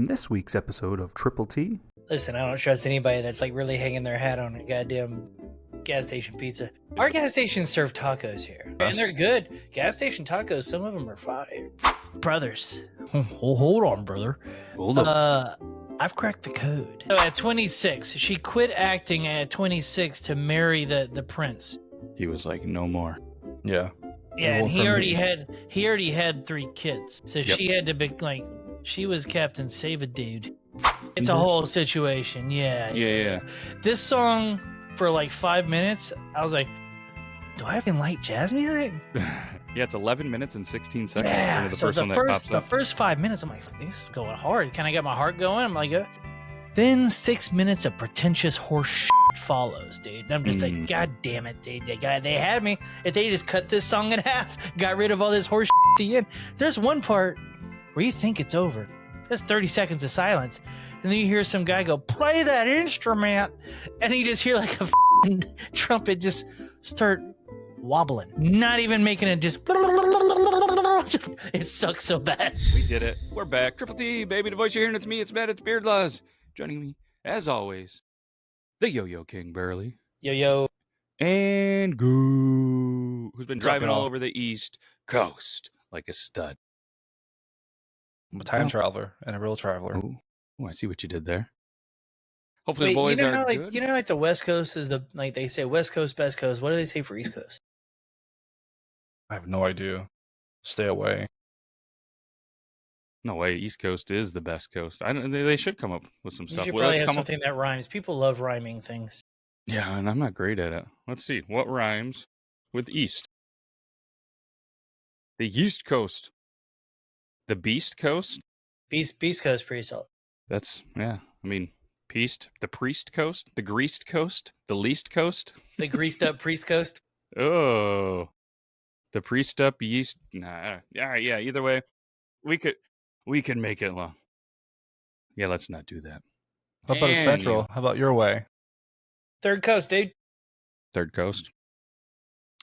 in this week's episode of Triple T. Listen, I don't trust anybody that's like really hanging their hat on a goddamn gas station pizza. Our gas stations serve tacos here, and they're good. Gas station tacos, some of them are fire. Brothers, hold on, brother. Hold up. I've cracked the code. So at 26, she quit acting at 26 to marry the prince. He was like, no more. Yeah. Yeah, and he already had 3 kids, so she had to be like, she was Captain Save a Dude. It's a whole situation. Yeah. This song for like 5 minutes, I was like, do I have any light jazz music? Yeah, it's 11 minutes and 16 seconds. Yeah, The the first 5 minutes, I'm like, this is going hard. Can I get my heart going? I'm like, Then 6 minutes of pretentious horse shit follows, dude. And I'm just like, God damn it, dude. They had me. If they just cut this song in half, got rid of all this horse shit at the end. There's one part where you think it's over. There's 30 seconds of silence. And then you hear some guy go, play that instrument. And you just hear like a trumpet just start wobbling. Not even making it just... It sucks so bad. We did it. We're back. Triple T, baby. The voice you're hearing, it's me. It's Matt. It's Beardlaws. Joining me, as always, the Yo-Yo King, Burley. Yo. And Goo, who's been driving all over the East Coast like a stud. I'm a time traveler and a real traveler. Oh, I see what you did there. Hopefully the boys are good. You know, like the West Coast is they say West Coast, Best Coast. What do they say for East Coast? I have no idea. Stay away. No way, East Coast is the best coast. They should come up with some You stuff. should probably have something that rhymes. People love rhyming things. Yeah, and I'm not great at it. Let's see. What rhymes with East? The East Coast. The Beast Coast? Beast Coast pretty solid. That's, yeah. I mean, Peast, the Priest Coast, the Greased Coast, the Least Coast. The greased up Priest Coast. Oh. The Priest up Yeast. Nah. Yeah, either way. We could make it long. Yeah, let's not do that. How about Central? How about your way? Third Coast, dude. Third Coast.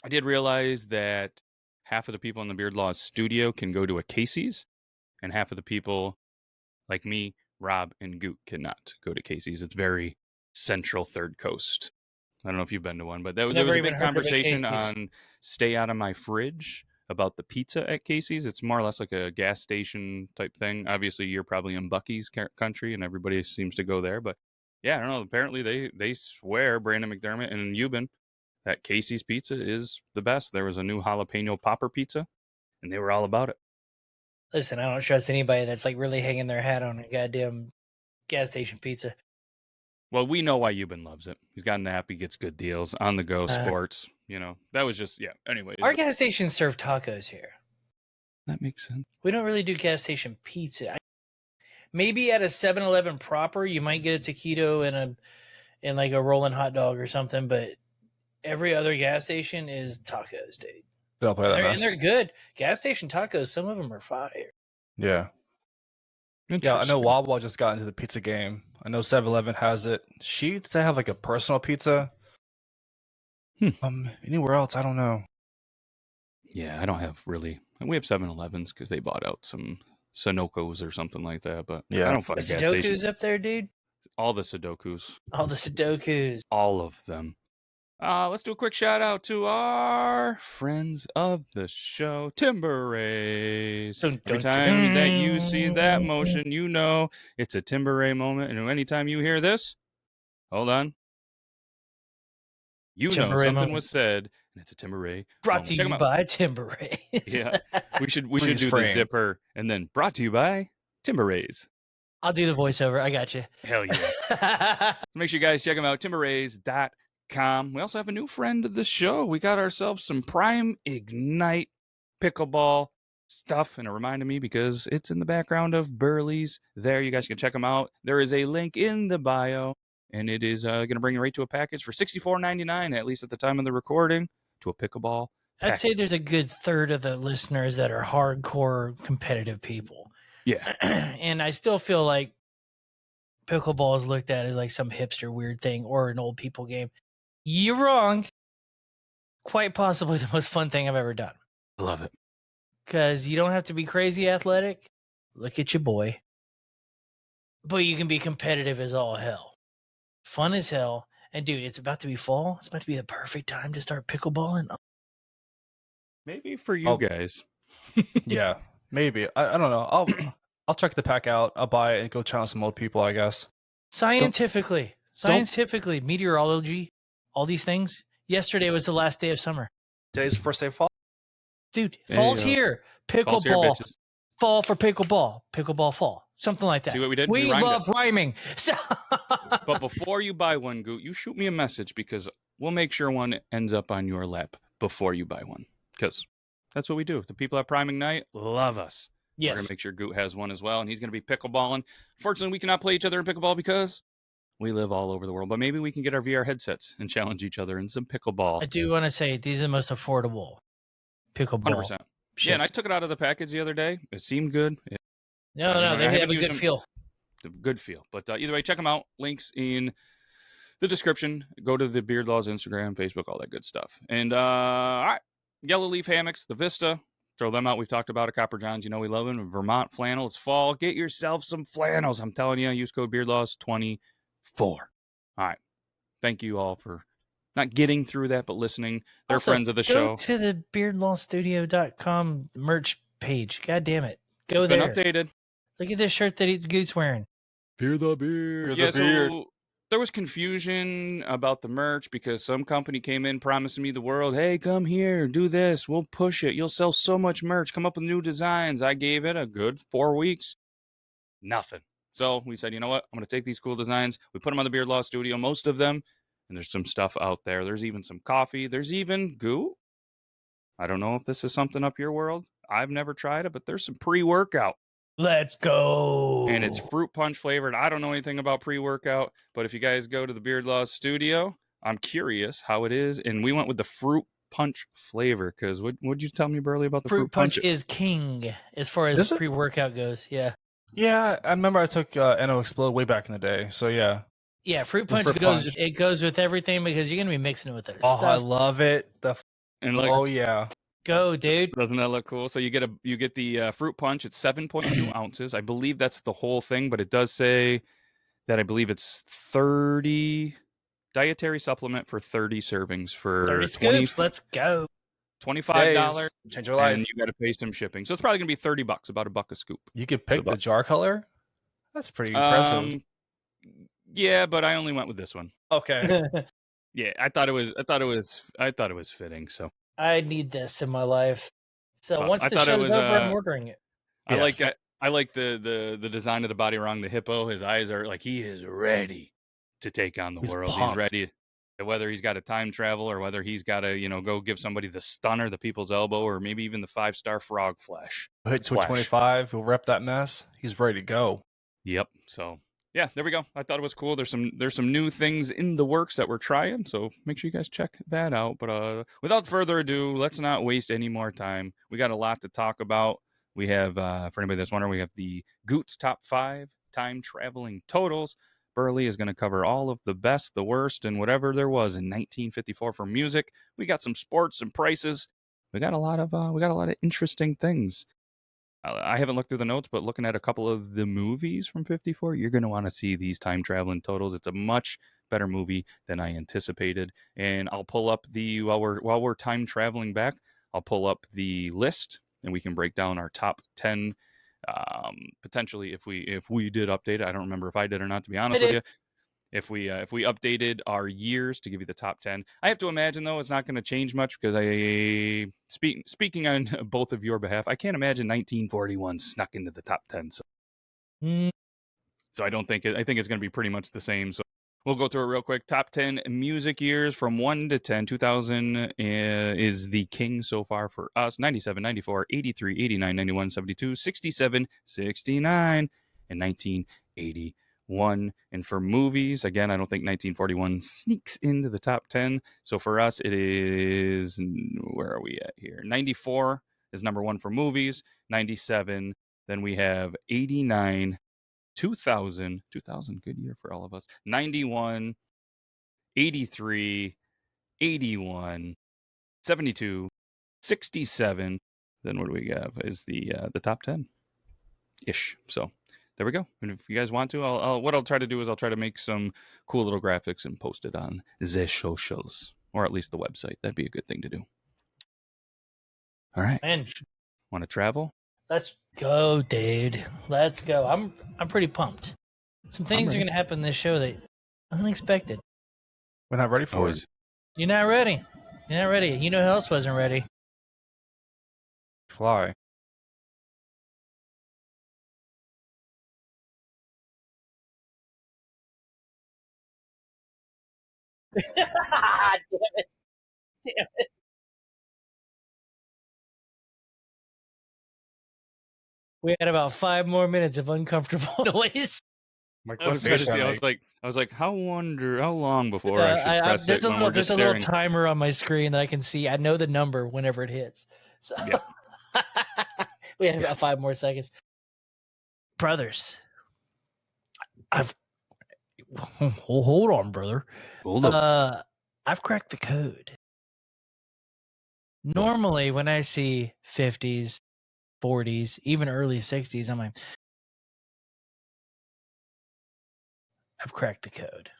I did realize that half of the people in the Beardlaws studio can go to a Casey's, and half of the people, like me, Rob, and Goot, cannot go to Casey's. It's very central Third Coast. I don't know if you've been to one, but there was a big conversation on stay out of my fridge about the pizza at Casey's. It's more or less like a gas station type thing. Obviously, you're probably in Buc-ee's country, and everybody seems to go there. But yeah, I don't know. Apparently, they swear, Brandon McDermott and Euban, that Casey's pizza is the best. There was a new jalapeno popper pizza, and they were all about it. Listen, I don't trust anybody that's like really hanging their hat on a goddamn gas station pizza. Well, we know why Euban loves it. He's got an app. He gets good deals. On the go sports. You know, that was just, yeah. Anyway. Our gas stations serve tacos here. That makes sense. We don't really do gas station pizza. Maybe at a 7-Eleven proper, you might get a taquito and like a rolling hot dog or something, but every other gas station is tacos, dude. Don't play that mess. And they're good. Gas station tacos, some of them are fire. Yeah. Yeah, I know Wawa just got into the pizza game. I know 7-Eleven has it. Sheets, they have like a personal pizza. Anywhere else, I don't know. Yeah, I don't have really. We have 7-Elevens because they bought out some Sunoco's or something like that. But yeah, I don't find the Sudokus up there, dude. All the Sudokus. All the Sudokus. All of them. Let's do a quick shout out to our friends of the show, Timber Rays. Every time that you see that motion, you know it's a Timber Ray moment. And anytime you hear this, hold on. You know something was said, and it's a Timber Ray. Brought to you by Timber Rays. Yeah, we should do the zipper, and then brought to you by Timber Rays. I'll do the voiceover. I got you. Hell yeah! Make sure you guys check them out. TimberRays.com. We also have a new friend of the show. We got ourselves some Prime Ignite pickleball stuff, and it reminded me because it's in the background of Burley's. There, you guys can check them out. There is a link in the bio. And it is going to bring you right to a package for $64.99, at least at the time of the recording, to a pickleball package. I'd say there's a good third of the listeners that are hardcore competitive people. Yeah. And I still feel like pickleball is looked at as like some hipster weird thing or an old people game. You're wrong. Quite possibly the most fun thing I've ever done. I love it. Because you don't have to be crazy athletic. Look at your boy. but you can be competitive as all hell. Fun as hell. And dude, it's about to be fall. It's about to be the perfect time to start pickleballing. Maybe for you guys. Yeah, maybe. I don't know. I'll check the pack out. I'll buy it and go challenge some old people, I guess. Scientifically, meteorology, all these things. Yesterday was the last day of summer. Today's the first day of fall. Dude, fall's here. Fall's here, Pickleball. bitches. Fall for pickleball. Pickleball fall. Something like that. See what we did? We We rhymed love rhyming. So But before you buy one, Goot, you shoot me a message because we'll make sure one ends up on your lap before you buy one. Because that's what we do. The people at Priming Night love us. We're going to make sure Goot has one as well, and he's going to be pickleballing. Fortunately, we cannot play each other in pickleball because we live all over the world. But maybe we can get our VR headsets and challenge each other in some pickleball. I do want to say these are the most affordable pickleball. 100%. Yeah, and I took it out of the package the other day. It seemed good. No, they have a good feel. Good feel. But either way, check them out. Links in the description. Go to the Beard Laws Instagram, Facebook, all that good stuff. And all right, Yellow Leaf Hammocks, the Vista. Throw them out. We've talked about it. Copper Johns, you know we love them. Vermont flannel. It's fall. Get yourself some flannels. I'm telling you, use code BeardLaws24. All right. Thank you all for not getting through that, but listening. They're also, friends of the show. Go to the beardlawstudio.com merch page. God damn it. Go it's there. Been updated. Look at this shirt that Goose wearing. Fear the beard. Yeah, so there was confusion about the merch because some company came in promising me the world. Hey, come here, do this. We'll push it. You'll sell so much merch. Come up with new designs. I gave it a good 4 weeks. Nothing. So we said, you know what? I'm going to take these cool designs. We put them on the Beard Law Studio, most of them. And there's some stuff out there. There's even some coffee. There's even goo. I don't know if this is something up your world. I've never tried it, but there's some pre-workout. Let's go. And it's fruit punch flavored. I don't know anything about pre-workout, but if you guys go to the Beard Laws Studio, I'm curious how it is. And we went with the fruit punch flavor because what'd you tell me, Burley, about the fruit punch? Is king as far as pre-workout goes. Yeah. Yeah, I remember I took NO Explode way back in the day. So yeah. Yeah, fruit punch goes with everything because you're gonna be mixing it with other stuff. I love it. Yeah. Go, dude. Doesn't that look cool? So you get the fruit punch. It's 7.2 ounces. I believe that's the whole thing, but it does say that I believe it's 30 dietary supplement for 30 servings for 30 scoops. Let's go. $25. Change your life. And you got to pay some shipping. So it's probably gonna be $30, about $1 a scoop. You could pick the jar color. That's pretty impressive. Yeah, but I only went with this one. Okay. Yeah, I thought it was fitting. So I need this in my life. So once the show's over, I'm ordering it. I like the design of the body wrong. The hippo, his eyes are like he is ready to take on the world. Pumped. He's ready. Whether he's got to time travel or whether he's got to, go give somebody the stunner, the people's elbow, or maybe even the 5-star frog flash. Hit to 25, he'll rep that mess. He's ready to go. Yep. So yeah, there we go. I thought it was cool. There's some new things in the works that we're trying, so make sure you guys check that out. But without further ado, let's not waste any more time. We got a lot to talk about. We have, for anybody that's wondering, we have the Goots Top 5 Time Traveling Totals. Burley is going to cover all of the best, the worst, and whatever there was in 1954 for music. We got some sports and prices. We got a lot of interesting things. I haven't looked through the notes, but looking at a couple of the movies from 54, you're going to want to see these time traveling totals. It's a much better movie than I anticipated. And I'll pull up while we're time traveling back, I'll pull up the list and we can break down our top 10 potentially if we did update it. I don't remember if I did or not, to be honest with you. If we updated our years to give you the top 10, I have to imagine though it's not going to change much because speaking on both of your behalf, I can't imagine 1941 snuck into the top 10. So I don't think I think it's going to be pretty much the same. So we'll go through it real quick. Top 10 music years from 1 to 10. 2000 is the king so far for us. 97, 94, 83, 89, 91, 72, 67, 69, and 1980. And for movies, again, I don't think 1941 sneaks into the top 10. So for us, it is, where are we at here? 94 is number 1 for movies. 97, then we have 89, 2000, good year for all of us. 91, 83, 81, 72, 67. Then what do we have is the top 10 ish. So there we go. And if you guys want to, I'll try to do is I'll try to make some cool little graphics and post it on the socials, or at least the website. That'd be a good thing to do. All right. And want to travel? Let's go, dude. Let's go. I'm pretty pumped. Some things are gonna happen in this show that unexpected. We're not ready for it. You're not ready. You're not ready. You know who else wasn't ready? Fly. Damn it. Damn it. We had about 5 more minutes of uncomfortable noise. I was like, how long before I should press there's it when we're there's just a little staring? timer on my screen that I can see. I know the number whenever it hits. So Yeah. we had about 5 more seconds. Brothers, hold on, brother. Hold up. I've cracked the code. Normally, when I see 50s, 40s, even early 60s, I'm like, I've cracked the code.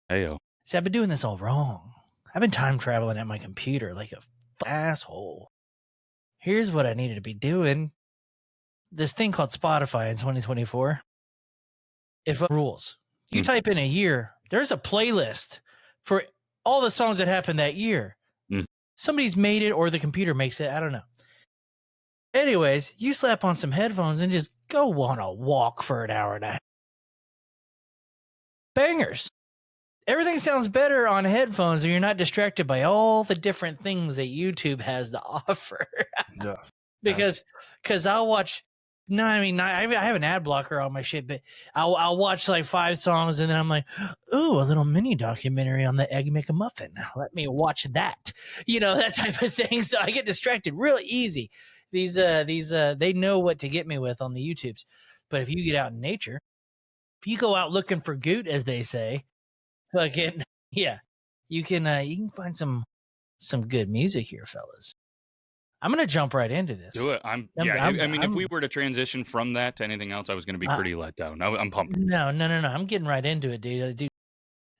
Heyo. See, I've been doing this all wrong. I've been time traveling at my computer like a asshole. Here's what I needed to be doing. This thing called Spotify in 2024. It rules. You type in a year, there's a playlist for all the songs that happened that year. Somebody's made it or the computer makes it. I don't know. Anyways, you slap on some headphones and just go on a walk for an hour and a half. Bangers. Everything sounds better on headphones when you're not distracted by all the different things that YouTube has to offer. Yeah. Because I'll watch. No, I mean, I have an ad blocker on my shit, but I'll watch like 5 songs and then I'm like, ooh, a little mini documentary on the Egg McMuffin. Let me watch that. You know, that type of thing. So I get distracted real easy. These they know what to get me with on the YouTubes. But if you get out in nature, if you go out looking for goot, as they say, fucking yeah, you can find some good music here, fellas. I'm gonna jump right into this. Do it. If we were to transition from that to anything else, I was gonna be pretty let down. I'm pumped. No. I'm getting right into it, dude.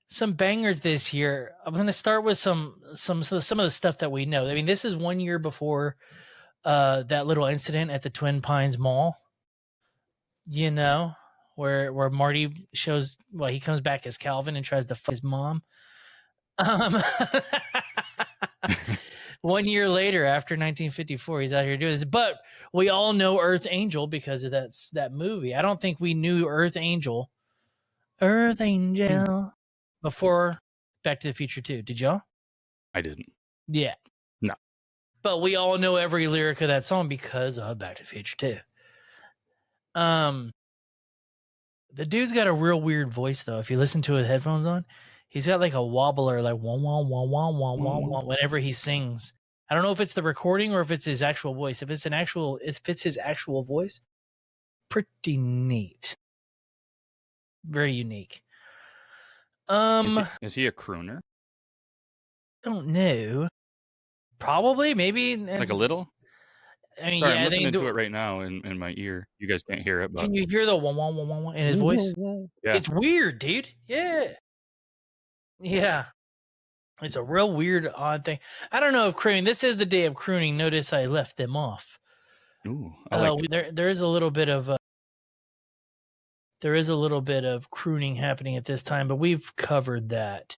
Some bangers this year. I'm gonna start with some of the stuff that we know. I mean, this is 1 year before that little incident at the Twin Pines Mall. You know, where Marty shows, well, he comes back as Calvin and tries to fuck his mom. 1 year later, after 1954, he's out here doing this. But we all know Earth Angel because of that movie. I don't think we knew Earth Angel before Back to the Future 2. Did y'all? I didn't. Yeah. No. But we all know every lyric of that song because of Back to the Future 2. The dude's got a real weird voice, though. If you listen to it with headphones on, he's got like a wobbler, like wah wah wah wah wah wah wah whenever he sings. I don't know if it's the recording or if it's his actual voice. If it's his actual voice, pretty neat, very unique. Is he a crooner? I don't know. Probably, maybe like a little. I mean, sorry, yeah, I'm listening to it right now in my ear. You guys can't hear it, but can you hear the wah wah wah wah wah in his voice? Yeah, it's weird, dude. Yeah. It's a real weird, odd thing. I don't know if crooning. This is the day of crooning. Notice I left them off. Ooh, I like it. There is a little bit of crooning happening at this time, but we've covered that.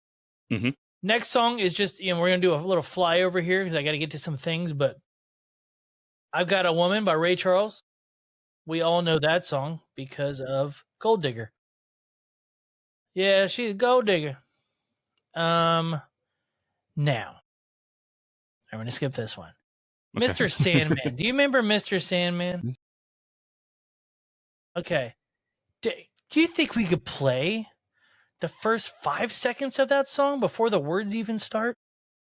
Mm-hmm. Next song is just, we're gonna do a little flyover here because I got to get to some things. But I've Got a Woman by Ray Charles. We all know that song because of Gold Digger. Yeah, she's a gold digger. Now, I'm going to skip this one. Okay. Mr. Sandman. Do you remember Mr. Sandman? Okay. Do you think we could play the first 5 seconds of that song before the words even start?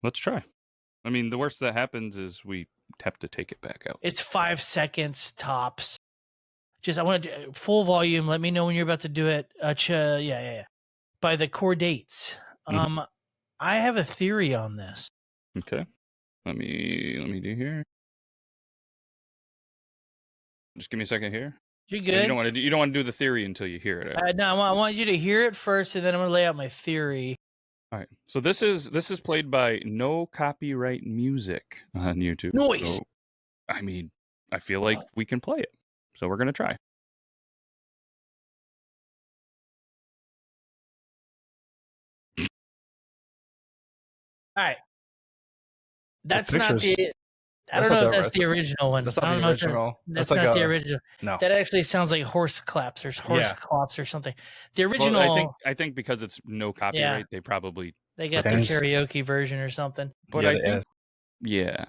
Let's try. I mean, the worst that happens is we have to take it back out. It's 5 seconds tops. Just, I want to full volume. Let me know when you're about to do it. Yeah. By the Chordates. Mm-hmm. I have a theory on this. Okay. Let me do here. Just give me a second here. You're So good. you don't want to do the theory until you hear it. No, I want you to hear it first, and then I'm going to lay out my theory. All right. So this is played by No Copyright Music on YouTube. Noise. So, I mean, I feel like we can play it. So we're going to try. All right. That's The not pictures- the. I don't know if that's the original one. That's I not don't the know if original. That's like not the original. No. That actually sounds like horse claps or horse clops or something. The original. Well, I think because it's no copyright, they probably they got the karaoke version or something. But I think, yeah.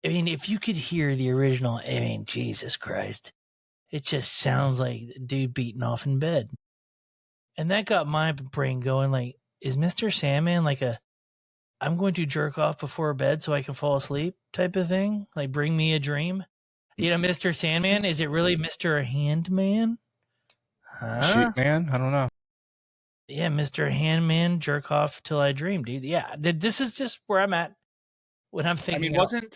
I mean, if you could hear the original, I mean, Jesus Christ, it just sounds like a dude beating off in bed. And that got my brain going. Like, is Mr. Sandman like a I'm going to jerk off before bed so I can fall asleep type of thing? Like, bring me a dream? You know, Mr. Sandman? Is it really Mr. Handman? Huh? Sheep Man? I don't know. Yeah, Mr. Handman, jerk off till I dream, dude. Yeah, this is just where I'm at when I'm thinking. I mean,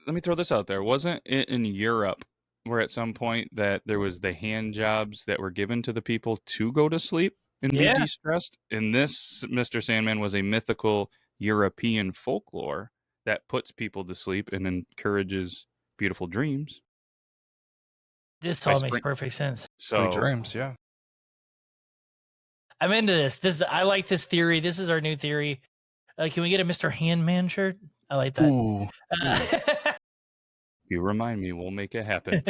let me throw this out there. Wasn't it in Europe where at some point that there was the hand jobs that were given to the people to go to sleep and be de-stressed? And this Mr. Sandman was a mythical European folklore that puts people to sleep and encourages beautiful dreams. This all makes perfect sense. So dreams, yeah. I'm into this. I like this theory. This is our new theory. Can we get a Mr. Handman shirt? I like that. Ooh. You remind me, we'll make it happen.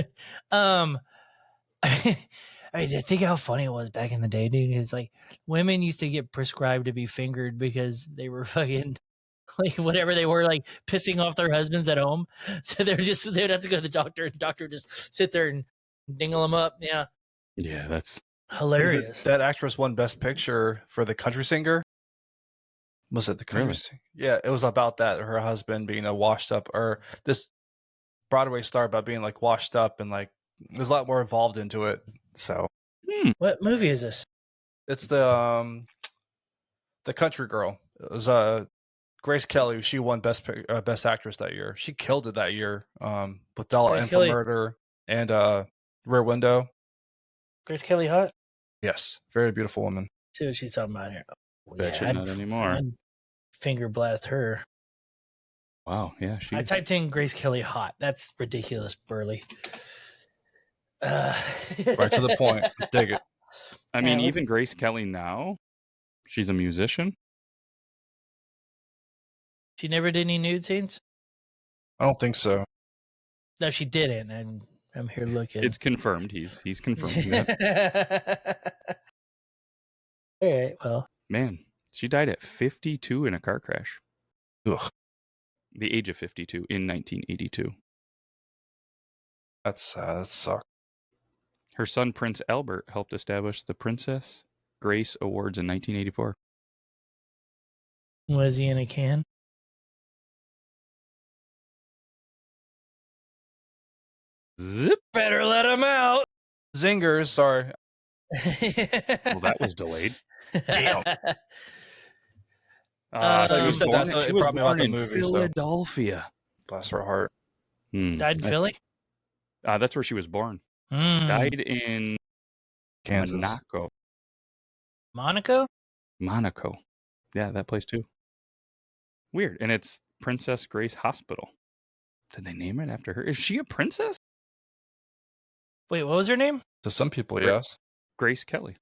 I mean, think how funny it was back in the day, dude. It's like women used to get prescribed to be fingered because they were fucking like whatever they were, like pissing off their husbands at home. So they'd have to go to the doctor, and the doctor would just sit there and dingle them up. Yeah. Yeah, that's hilarious. That actress won Best Picture for The Country Singer. Was it The Country Singer? Yeah, it was about that. Her husband being a washed up, or this Broadway star about being like washed up, and like there's a lot more involved into it. So, what movie is this? It's the Country Girl. It was Grace Kelly. She won Best Actress that year. She killed it that year. With Dollar and for Murder and Rear Window. Grace Kelly hot? Yes, very beautiful woman. See what she's talking about here. Bet you not anymore. I'd finger blast her. Wow, yeah. I typed in Grace Kelly hot. That's ridiculous, Burley. Right to the point. Dig it. I mean, even Grace Kelly now, she's a musician. She never did any nude scenes? I don't think so. No, she didn't, and I'm here looking. It's confirmed. He's confirmed that. All right, well. Man, she died at 52 in a car crash. Ugh. The age of 52 in 1982. That sucks. Her son, Prince Albert, helped establish the Princess Grace Awards in 1984. Was he in a can? Zip. Better let him out. Zingers, sorry. Well, that was delayed. Damn. She was born in Philadelphia. Bless her heart. Died in Philly? That's where she was born. Died in Kansas. Monaco. Yeah, that place too. Weird. And it's Princess Grace Hospital. Did they name it after her? Is she a princess? Wait, what was her name? To some people, yes. Grace Kelly.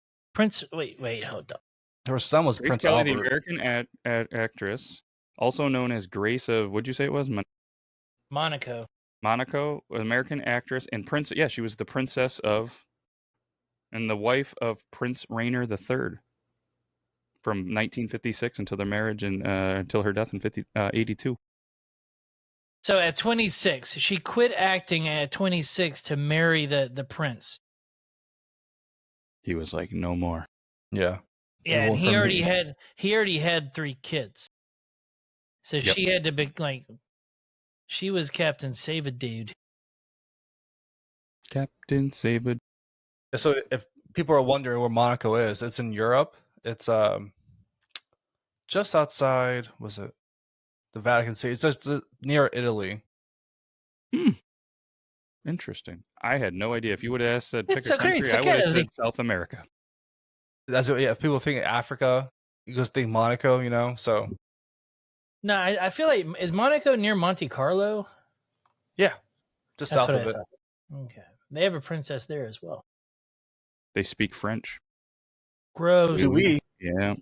Wait, hold up. Her son was Grace Prince Kelly, Albert. the American actress, also known as Grace of, what'd you say it was? Monaco, American actress and prince. Yeah, she was the princess of, and the wife of Prince Rainier III from 1956 until their marriage and until her death in 82. So at 26, she quit acting at 26 to marry the prince. He was like, no more. Yeah. Yeah, and he already had 3 kids. So yep. She had to be like, she was Captain Save-A-Dude. Captain Save-A. So if people are wondering where Monaco is, it's in Europe. It's just outside, was it the Vatican City? It's just near Italy. And Interesting. I had no idea. If you would have said pick It's a so country, crazy. I would have said South America. That's what, yeah. People think Africa, you just think Monaco, you know. So No, I feel like is Monaco near Monte Carlo? yeah, just That's south what of I it. thought. Okay, they have a princess there as well. They speak French. Gross. Oui. Yeah.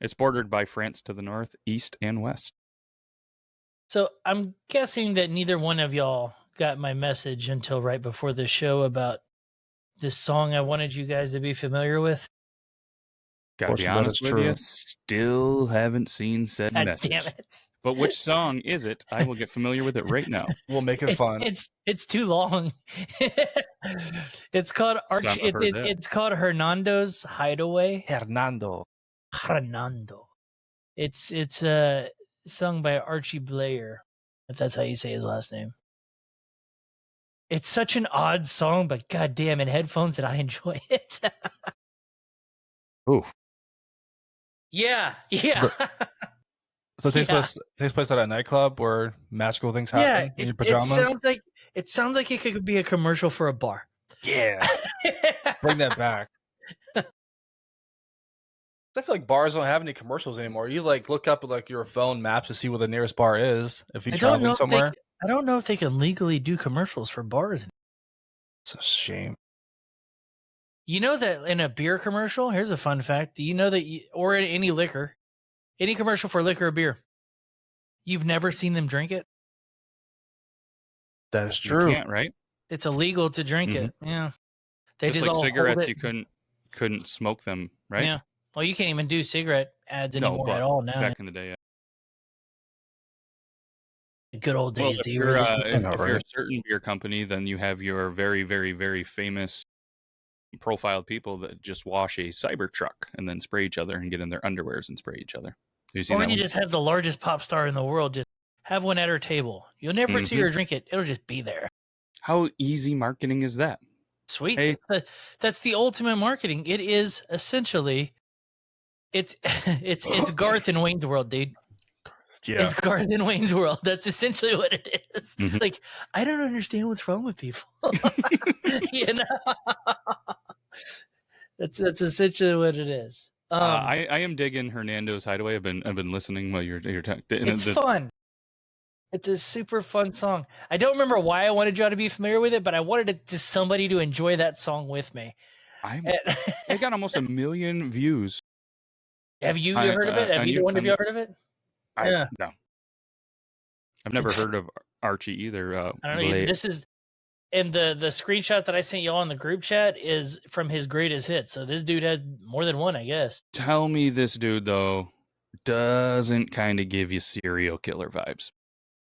It's bordered by France to the north, east, and west. So I'm guessing that neither one of y'all got my message until right before the show about this song I wanted you guys to be familiar with. Gotta be That honest is with you, true. still haven't seen said God message. damn it. But which song is it? I will get familiar with it right now. We'll make it fun. It's too long. It's called it's called Hernando's Hideaway. Hernando. Hernando. It's sung by Archie Blair, if that's how you say his last name. It's such an odd song, but goddamn, in headphones that I enjoy it. Oof. Yeah. So it takes place at a nightclub where magical things happen in your pajamas. It sounds like it could be a commercial for a bar. Yeah, bring that back. I feel like bars don't have any commercials anymore. You like look up like your phone maps to see where the nearest bar is if you're traveling somewhere. I don't know if they can legally do commercials for bars. It's a shame. You know that in a beer commercial, here's a fun fact. Do you know that, or in any liquor, any commercial for liquor or beer, you've never seen them drink it? That is true. You can't, right? It's illegal to drink it. Yeah. They just all like cigarettes, hold you couldn't smoke them, right? Yeah. Well, you can't even do cigarette ads anymore at all now. Back in the day, yeah. Good old days. Well, if you're a certain beer company, then you have your very, very, very famous profiled people that just wash a Cybertruck and then spray each other and get in their underwears and spray each other. Or you just have the largest pop star in the world just have one at her table. You'll never see her drink it. It'll just be there. How easy marketing is that? Sweet. Hey. That's the ultimate marketing. It is essentially it's Garth in Wayne's World, dude. Yeah. It's Garth in Wayne's World. That's essentially what it is. Like, I don't understand what's wrong with people. You know? That's essentially what it is. I am digging Hernando's Hideaway. I've been listening while you're talking. It's fun. It's a super fun song. I don't remember why I wanted y'all to be familiar with it, but I wanted somebody to enjoy that song with me. I got almost 1 million views. Have you heard of it? Have either one of you heard of it? No. I've never heard of Archie either. I don't know. This is, and the screenshot that I sent y'all in the group chat is from his greatest hits. So this dude had more than one, I guess. Tell me this dude, though, doesn't kind of give you serial killer vibes.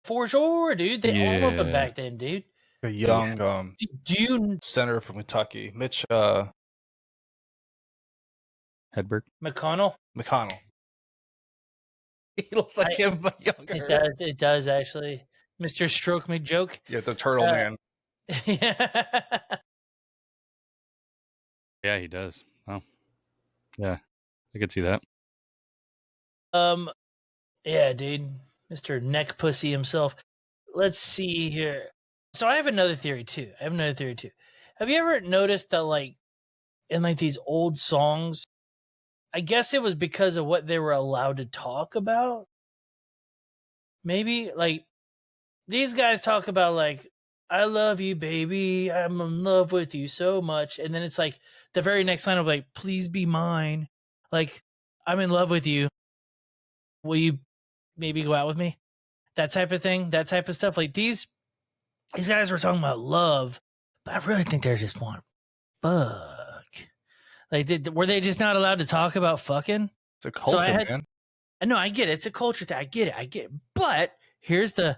For sure, dude. They all of them back then, dude. A young senator from Kentucky, Mitch Hedberg. McConnell. He looks like him, but younger. It does actually. Mr. Stroke McJoke. Yeah, the turtle man. Yeah, he does. Oh, yeah, I could see that. Yeah, dude, Mr. Neck Pussy himself. Let's see here. So I have another theory too. Have you ever noticed that, like, in like these old songs, I guess it was because of what they were allowed to talk about. Maybe like these guys talk about like, I love you, baby. I'm in love with you so much. And then it's like the very next line of like, please be mine. Like, I'm in love with you. Will you maybe go out with me? That type of thing, that type of stuff. Like these guys were talking about love, but I really think they're just want fuck. Like, were they just not allowed to talk about fucking? It's a culture, man. No, I get it. It's a culture thing. I get it. But here's the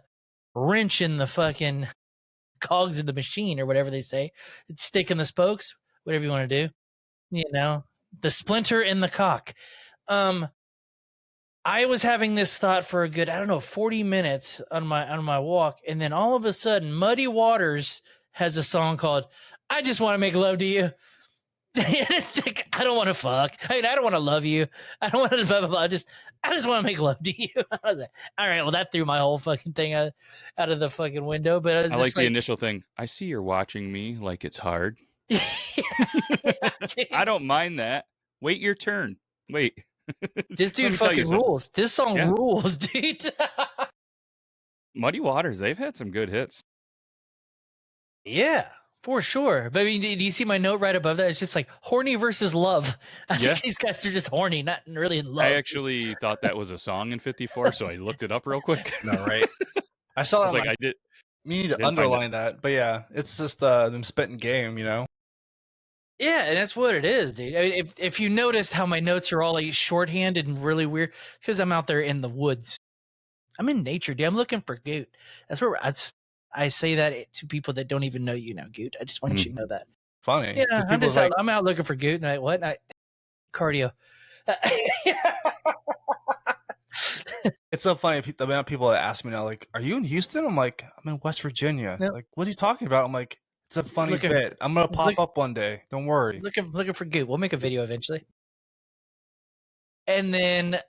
wrench in the fucking cogs of the machine, or whatever they say. It's stick in the spokes, whatever you want to do. You know, the splinter in the cock. I was having this thought for a good, 40 minutes on my walk, and then all of a sudden, Muddy Waters has a song called "I Just Want to Make Love to You." It's like, I don't want to fuck. I mean, I don't want to love you. I don't want to blah, blah, blah. I just want to make love to you. I was like, all right, well, that threw my whole fucking thing out of the fucking window. But I was I just like the initial thing. I see you're watching me like it's hard. yeah, I don't mind that. Wait your turn. Wait. This dude fucking rules. This song rules, dude. Muddy Waters, they've had some good hits. Yeah, for sure. But I mean, do you see my note right above that? It's just like horny versus love. I think these guys are just horny, not really in love. I actually thought that was a song in 54, so I looked it up real quick. No, right? I saw that. I was like, I did. You need to underline that. But yeah, it's just them spitting game, you know? Yeah, and that's what it is, dude. I mean, if you noticed how my notes are all like shorthanded and really weird, because I'm out there in the woods. I'm in nature, dude. I'm looking for Goot. That's where I say that to people that don't even know you now, Goot. I just want you to know that. Funny. Yeah, I'm out looking for Goot, and cardio. It's so funny. The amount of people that ask me now, like, "Are you in Houston?" I'm like, "I'm in West Virginia." Nope. Like, what's he talking about? I'm like, "It's a funny bit. I'm gonna pop up one day. Don't worry." Looking for Goot. We'll make a video eventually. And then,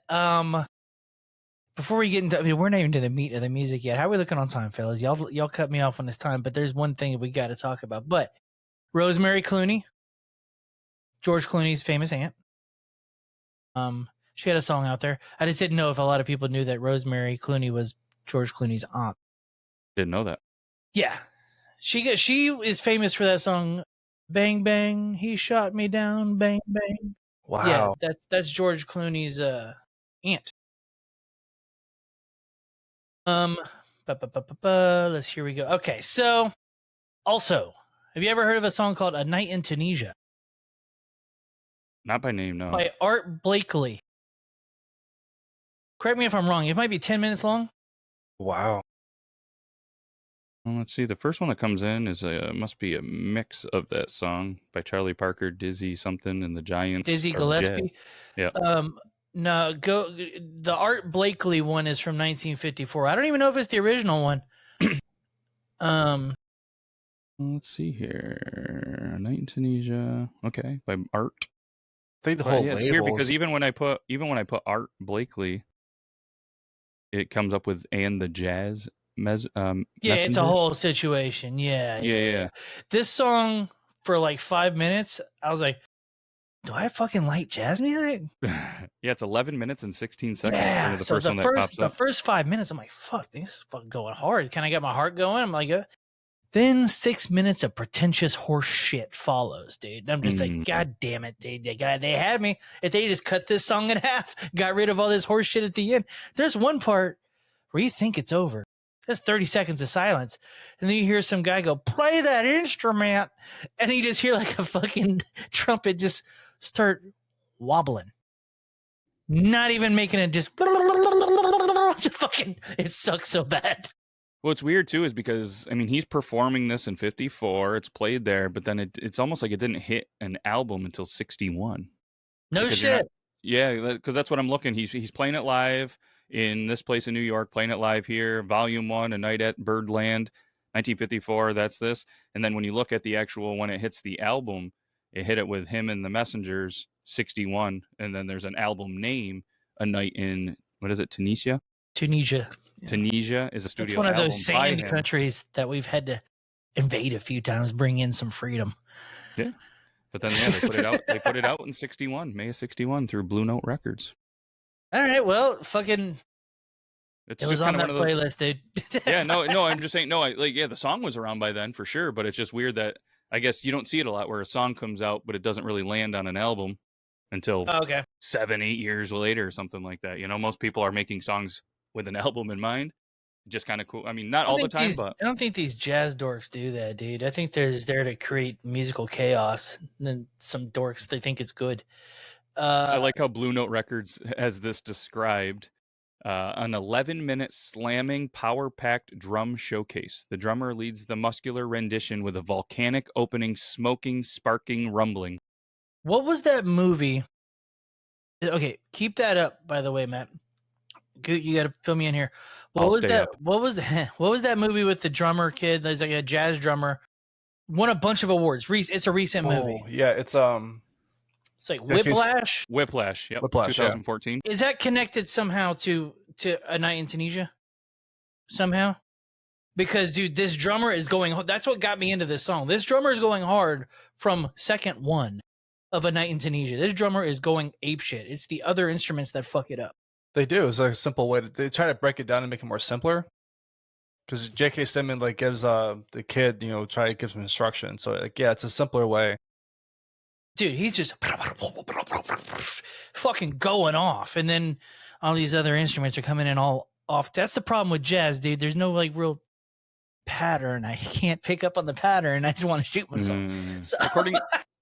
before we get into, I mean, we're not even to the meat of the music yet. How are we looking on time, fellas? Y'all cut me off on this time, but there's one thing we got to talk about. But Rosemary Clooney, George Clooney's famous aunt. She had a song out there. I just didn't know if a lot of people knew that Rosemary Clooney was George Clooney's aunt. Didn't know that. Yeah, she is famous for that song, "Bang Bang, He Shot Me Down, Bang Bang." Wow. Yeah, that's George Clooney's aunt. Let's here we go. Okay, so also, have you ever heard of a song called "A Night in Tunisia"? Not by name, no. By Art Blakely. Correct me if I'm wrong. It might be 10 minutes long. Wow. Well, let's see. The first one that comes in must be a mix of that song by Charlie Parker, Dizzy something, and the Giants. Dizzy Gillespie. Yeah. No, the Art Blakely one is from 1954. I don't even know if it's the original one. Let's see here. A Night in Tunisia. Okay, by Art. I think the whole label. It's weird because even when I put Art Blakely, it comes up with "and the Jazz." It's a whole situation. Yeah. This song for like 5 minutes, I was like, do I fucking like jazz music? Yeah, it's 11 minutes and 16 seconds. Yeah, so the first 5 minutes, I'm like, fuck, this is fucking going hard. Can I get my heart going? I'm like, then 6 minutes of pretentious horse shit follows, dude. And I'm just like, God damn it, dude. They had me. If they just cut this song in half, got rid of all this horse shit at the end. There's one part where you think it's over. There's 30 seconds of silence. And then you hear some guy go, play that instrument. And you just hear like a fucking trumpet just start wobbling. Not even making it just fucking, it sucks so bad. What's weird too is because, I mean, he's performing this in 54. It's played there, but then it's almost like it didn't hit an album until 61. No shit. Yeah, because that's what I'm looking. He's playing it live in this place in New York, playing it live here, Volume 1, A Night at Birdland, 1954, that's this. And then when you look at the actual, when it hits the album, it hit it with him and the Messengers, 61. And then there's an album name, A Night in, what is it, Tunisia? Tunisia. Yeah. Tunisia is a studio album. It's one of those sand countries that we've had to invade a few times, bring in some freedom. Yeah. But then, yeah, they put it out. They put it out in 61, May of 61 through Blue Note Records. All right, well, fucking, it was on that playlist, dude. Yeah, no, I'm just saying, the song was around by then for sure, but it's just weird that I guess you don't see it a lot where a song comes out, but it doesn't really land on an album until 7-8 years later or something like that. You know, most people are making songs with an album in mind. Just kind of cool. I mean, not all the time, but I don't think these jazz dorks do that, dude. I think they're just there to create musical chaos. And then some dorks, they think it's good. I like how Blue Note Records has this described. An 11-minute slamming, power-packed drum showcase. The drummer leads the muscular rendition with a volcanic opening, smoking, sparking, rumbling. What was that movie? Okay, keep that up, by the way, Matt. You got to fill me in here. What was that movie with the drummer kid? There's like a jazz drummer Won a bunch of awards. It's a recent movie. Yeah, it's like Whiplash. Whiplash. Yep. Whiplash, 2014. Is that connected somehow to A Night in Tunisia? Somehow? Because, dude, this drummer is going. That's what got me into this song. This drummer is going hard from second one of A Night in Tunisia. This drummer is going apeshit. It's the other instruments that fuck it up. They do. It's like a simple way. They try to break it down and make it more simpler. Because J.K. Simmons like gives the kid, try to give some instruction. So like, yeah, it's a simpler way. Dude, he's just fucking going off, and then all these other instruments are coming in all off. That's the problem with jazz, dude. There's no like real pattern. I can't pick up on the pattern. I just want to shoot myself. So.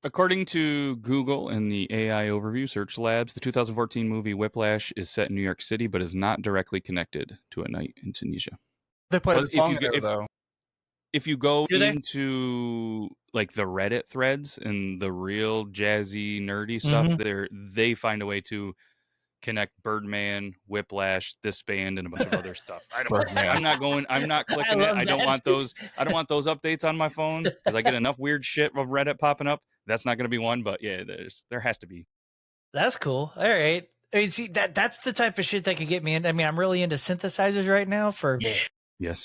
According to Google and the AI Overview Search Labs, the 2014 movie Whiplash is set in New York City, but is not directly connected to A Night in Tunisia. They play the song there, though. If you go into like the Reddit threads and the real jazzy, nerdy stuff, they find a way to connect Birdman, Whiplash, this band, and a bunch of other stuff. I'm not clicking it. I don't want those updates on my phone because I get enough weird shit of Reddit popping up. That's not going to be one, but yeah, there has to be. That's cool. All right. I mean, see, that's the type of shit that could get me in. I mean, I'm really into synthesizers right now for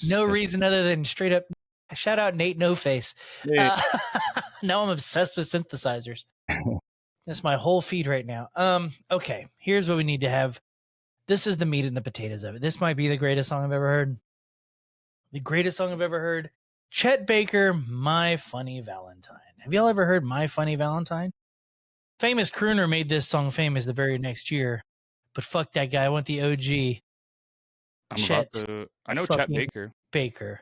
no reason other than straight up. Shout out Nate No Face. Now I'm obsessed with synthesizers. That's my whole feed right now. Okay, here's what we need to have. This is the meat and the potatoes of it. This might be the greatest song I've ever heard. The greatest song I've ever heard. Chet Baker, My Funny Valentine. Have y'all ever heard My Funny Valentine? Famous crooner made this song famous the very next year. But fuck that guy. I want the OG. I know Chet Baker.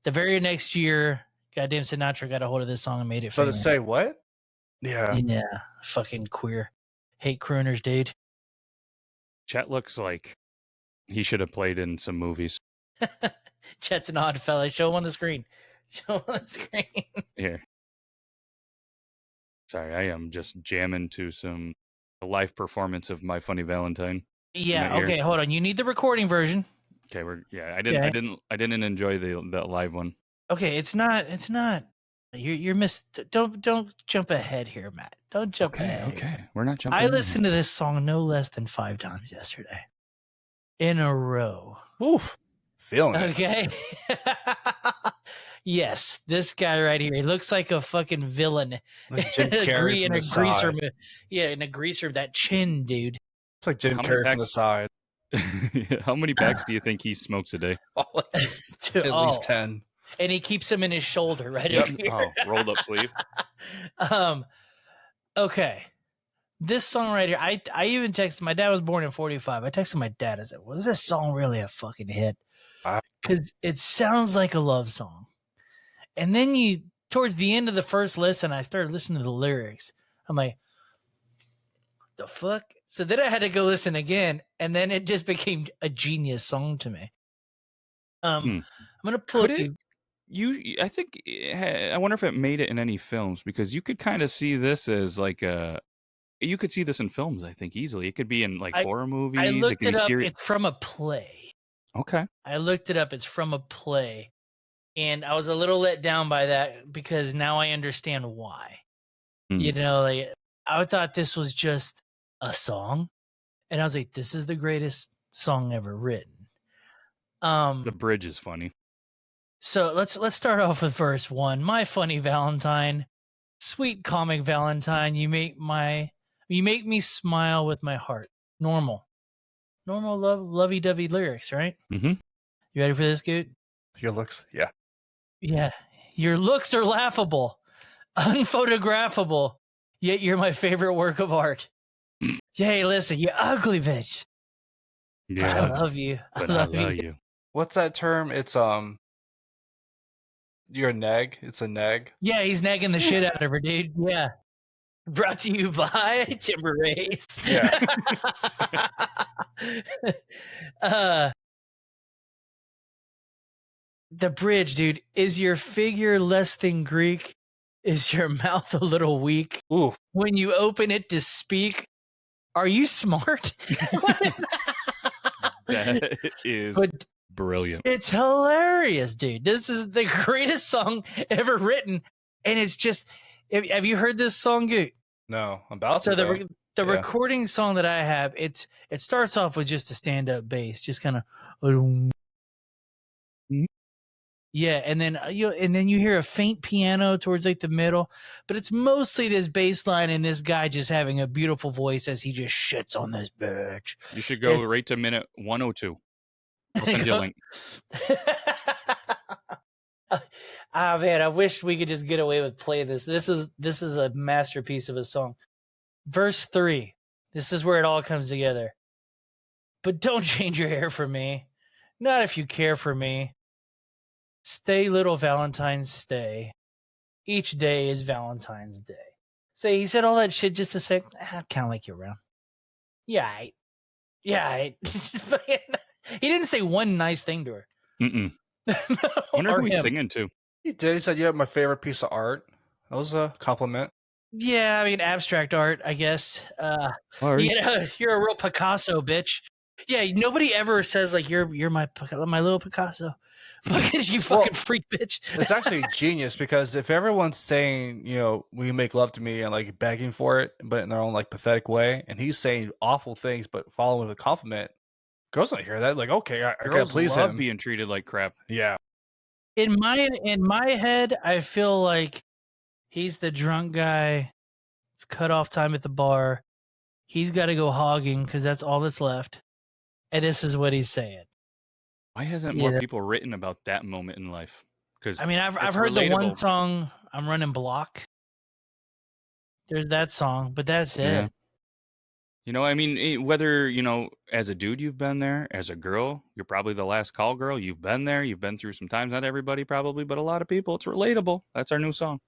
The very next year, goddamn Sinatra got a hold of this song and made it famous. So to say what? Yeah. Fucking queer. Hate crooners, dude. Chet looks like he should have played in some movies. Chet's an odd fella. Show him on the screen. Here. Sorry, I am just jamming to a live performance of My Funny Valentine. Yeah, okay, hold on. You need the recording version. Okay, I didn't enjoy the live one. Okay, it's not. You're don't jump ahead here, Matt. Don't jump ahead. Okay. We're not jumping. I listened to this song no less than 5 times yesterday. In a row. Oof. Feeling it. Okay. Yes, this guy right here. He looks like a fucking villain. Like Jim Carrey in a greaser. Yeah, in a greaser, that chin, dude. It's like Jim Carrey from the side. How many packs do you think he smokes a day? At least 10. And he keeps them in his shoulder right over here. Rolled up sleeve. Okay. This song right here, I even texted, my dad was born in 45. I texted my dad, I said, was this song really a fucking hit? Because it sounds like a love song. And then towards the end of the first listen, I started listening to the lyrics. I'm like, the fuck? So then I had to go listen again, and then it just became a genius song to me. I'm gonna pull it. I think I wonder if it made it in any films, because you could kind of see this as like you could see this in films. I think easily it could be in like horror movies. I looked it up. It's from a play. Okay. I looked it up. It's from a play, and I was a little let down by that because now I understand why. You know, like I thought this was just a song, and I was like, this is the greatest song ever written. The bridge is funny. So let's start off with verse 1. My funny Valentine, sweet comic Valentine, you make me smile with my heart. Normal lovey-dovey lyrics, right? Mm-hmm. You ready for this, Gute? Your looks, yeah. Yeah. Your looks are laughable, unphotographable, yet you're my favorite work of art. Hey, listen, you ugly bitch. Yeah, I love you. I love you. What's that term? It's you're a neg. It's a neg. Yeah, he's negging the shit out of her, dude. Yeah. Brought to you by Timber Race. Yeah. The bridge, dude. Is your figure less than Greek? Is your mouth a little weak? Ooh. When you open it to speak, are you smart? That is brilliant. It's hilarious, dude. This is the greatest song ever written. and it's just. Have you heard this song, Goot? No, I'm about So to. the recording song that I have, it starts off with just a stand up bass, just kind of. Yeah, and then you hear a faint piano towards like the middle, but it's mostly this bass line and this guy just having a beautiful voice as he just shits on this bitch. You should go right to minute 102. I'll send you a link. Ah man, I wish we could just get away with playing this. This is a masterpiece of a song. Verse 3. This is where it all comes together. But don't change your hair for me. Not if you care for me. Stay, little Valentine, stay. Each day is Valentine's Day. So he said all that shit just to say, I kind of like you around. Yeah, he didn't say one nice thing to her. I wonder who he's singing to. He did. He said, "You have my favorite piece of art." That was a compliment. Yeah, I mean, abstract art, I guess. You're a real Picasso, bitch. Yeah, nobody ever says like you're my little Picasso. You fucking freak, bitch. It's actually genius because if everyone's saying, will you make love to me and like begging for it, but in their own like pathetic way, and he's saying awful things but following with a compliment, girls don't hear that. Like, okay, I gotta please love him. Being treated like crap. Yeah. In my head, I feel like he's the drunk guy. It's cutoff time at the bar. He's got to go hogging because that's all that's left. And this is what he's saying. Why hasn't more people written about that moment in life? Because I mean, I've heard the one song, "I'm Running Block." There's that song, but that's it. I mean, whether, as a dude, you've been there, as a girl, you're probably the last call girl. You've been there. You've been through some times. Not everybody probably, but a lot of people. It's relatable. That's our new song.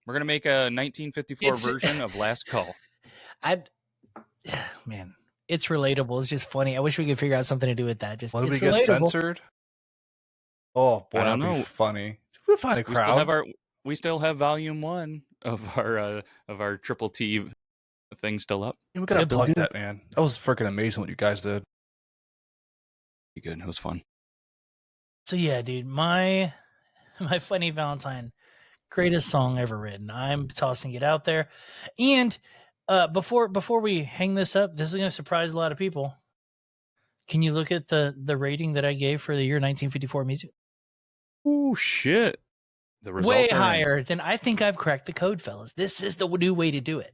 We're going to make a 1954 version of Last Call. Man, it's relatable. It's just funny. I wish we could figure out something to do with that. Just what, do we get censored? Oh boy, that'd be funny. We'll find a crowd. We still have volume 1 of our Triple T thing still up. Yeah, we gotta plug that, man. That was freaking amazing what you guys did. Good. It was fun. So yeah, dude, my Funny Valentine, greatest song ever written. I'm tossing it out there. And before we hang this up, this is gonna surprise a lot of people. Can you look at the rating that I gave for the year 1954 music? Oh shit. The results way higher than I think I've cracked the code, fellas. This is the new way to do it.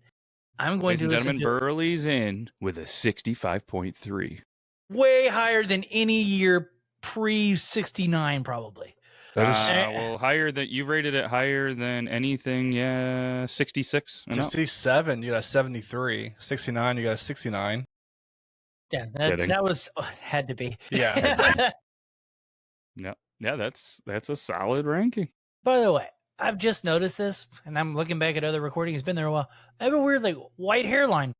I'm going to listen to Burley's in with a 65.3. Way higher than any year pre-69, probably. That is well, higher than you rated it higher than anything. Yeah, 66. 67. You got a 73. 69. You got a 69. Yeah, that was had to be. Yeah. Yeah, that's a solid ranking. By the way, I've just noticed this, and I'm looking back at other recordings. It's been there a while. I have a weird, like, white hairline.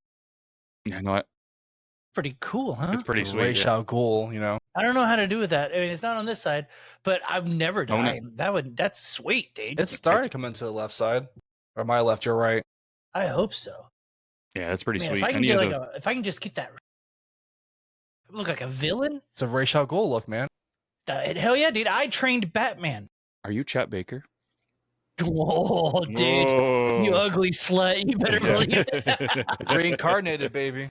Yeah, know what? Pretty cool, huh? It's pretty sweet. Ra's al Ghul, I don't know how to do with that. I mean, it's not on this side, but I've never done That's sweet, dude. It's starting to come into the left side, or my left, your right. I hope so. Yeah, that's pretty sweet. If I can just get that, look like a villain. It's a Ra's al Ghul look, man. Hell yeah, dude! I trained Batman. Are you Chet Baker? Whoa, dude! Whoa. You ugly slut! You better believe it. Reincarnated, baby.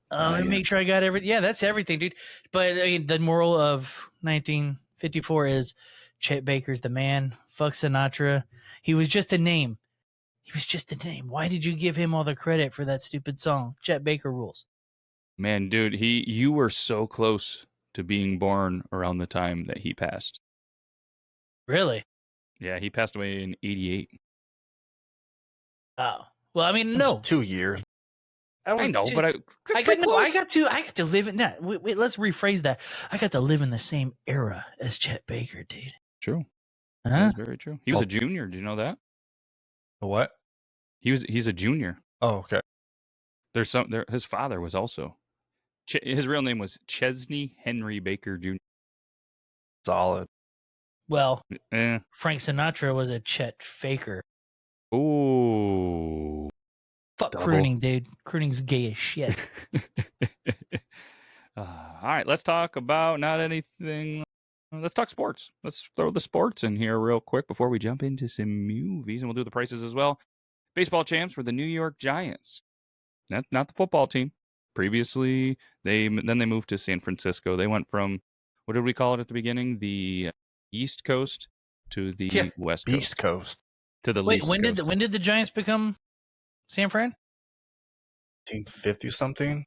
Let me make sure I got everything. Yeah, that's everything, dude. But I mean, the moral of 1954 is Chet Baker's the man. Fuck Sinatra. He was just a name. Why did you give him all the credit for that stupid song? Chet Baker rules. Man, dude, you were so close to being born around the time that he passed. Really? Yeah, he passed away in 88. Oh. Well, I mean, no. 2 years. I know, but I got to live in that. Wait, let's rephrase that. I got to live in the same era as Chet Baker, dude. True. Huh? That's very true. He was a junior. Did you know that? A what? He's a junior. Oh, okay. His father was also. His real name was Chesney Henry Baker Jr. Solid. Well, Frank Sinatra was a Chet Faker. Ooh. Fuck crooning, dude. Crooning's gay as shit. All right, let's talk about not anything let's talk sports. Let's throw the sports in here real quick before we jump into some movies, and we'll do the prices as well. Baseball champs were the New York Giants. That's not the football team. Previously, they moved to San Francisco. They went from, what did we call it at the beginning? The East Coast to the West Coast. East Coast. To the Wait, least when coast. did the Giants become San Fran? 1950 something.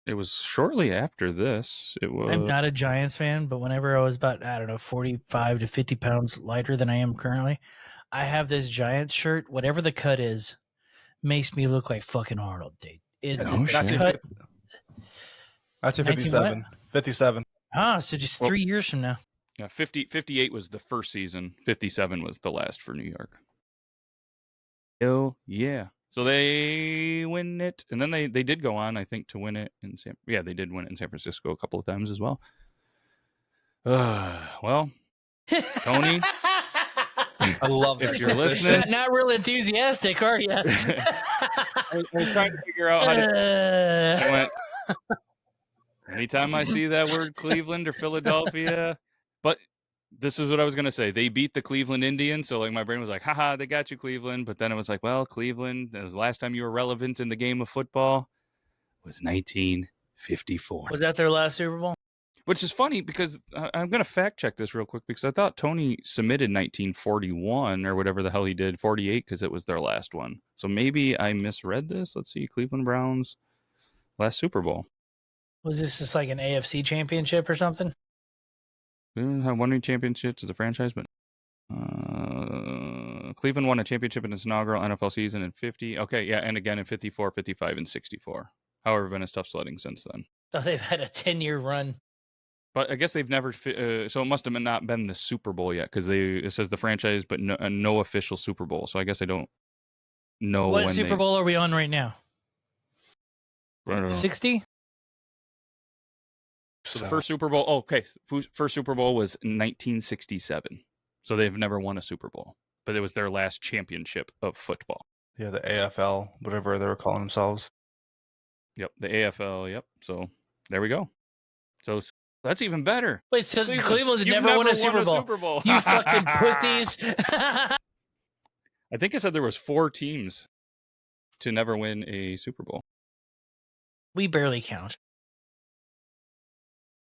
It was shortly after this. It was. I'm not a Giants fan, but whenever I was about, 45 to 50 pounds lighter than I am currently, I have this Giants shirt. Whatever the cut is, makes me look like fucking Arnold, dude. Cut, 1957. 57. so just 3 years from now. Yeah, 58 was the first season. 57 was the last for New York. Oh, yeah. So they win it. And then they did go on, I think, to win it in they did win it in San Francisco a couple of times as well. Well, Tony, I love that. if you're listening. Not real enthusiastic, are you? I'm trying to figure out how to. Anytime I see that word Cleveland or Philadelphia, but this is what I was going to say. They beat the Cleveland Indians. So like my brain was like, haha, they got you, Cleveland. But then it was like, well, Cleveland, that was the last time you were relevant in the game of football was 1954. Was that their last Super Bowl? Which is funny because I'm going to fact check this real quick because I thought Tony submitted 1941 or whatever the hell he did, 48, because it was their last one. So maybe I misread this. Let's see. Cleveland Browns last Super Bowl. Was this just like an AFC championship or something? We didn't have one championships as a franchise, but Cleveland won a championship in its inaugural NFL season in 50. Okay, yeah, and again in 54, 55, and 64. However, been a tough sledding since then. So they've had a 10-year run. But I guess they've never. So it must have not been the Super Bowl yet because it says the franchise, but no official Super Bowl. So I guess I don't know what when Super Bowl are we on right now? 60. So the first Super Bowl. Okay, first Super Bowl was 1967. So they've never won a Super Bowl, but it was their last championship of football. Yeah, the AFL, whatever they were calling themselves. Yep, the AFL. Yep. So there we go. So that's even better. Wait, so Cleveland's never won a Super Bowl. You fucking pussies. I think I said there was 4 teams to never win a Super Bowl. We barely count.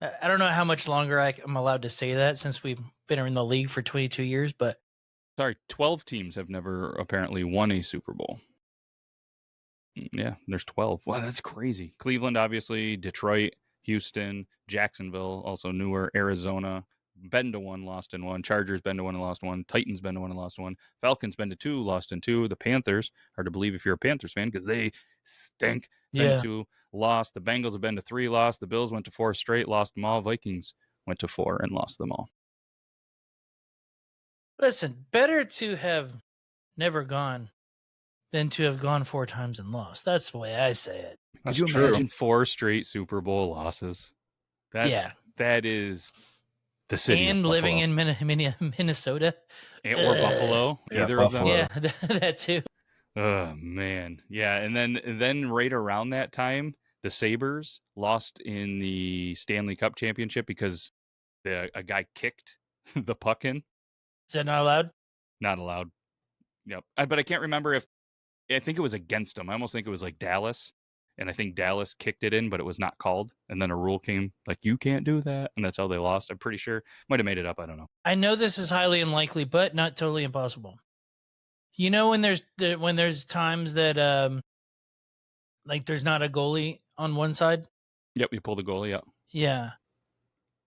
I don't know how much longer I'm allowed to say that since we've been in the league for 22 years, but... Sorry, 12 teams have never apparently won a Super Bowl. Yeah, there's 12. Wow, that's crazy. Cleveland, obviously, Detroit, Houston, Jacksonville, also newer, Arizona, been to 1, lost in 1. Chargers been to 1 and lost 1. Titans been to 1 and lost 1. Falcons been to 2, lost in 2. The Panthers, hard to believe if you're a Panthers fan because they stink. Been to 2, lost. The Bengals have been to 3, lost. The Bills went to 4 straight, lost them all. Vikings went to 4 and lost them all. Listen, better to have never gone than to have gone 4 times and lost. That's the way I say it. That's Could you true. imagine 4 straight Super Bowl losses? That is the city and of living Buffalo. in Minnesota. Or Buffalo. Yeah, Either Buffalo. of them. Yeah, that too. Oh, man. Yeah, and then right around that time, the Sabres lost in the Stanley Cup Championship because a guy kicked the puck in. Is that not allowed? Not allowed. Yep. But I can't remember if... I think it was against them. I almost think it was like Dallas. And I think Dallas kicked it in, but it was not called. And then a rule came like, you can't do that. And that's how they lost. I'm pretty sure. Might have made it up. I don't know. I know this is highly unlikely, but not totally impossible. You know when there's times that like there's not a goalie on one side? Yep, you pull the goalie up. Yeah.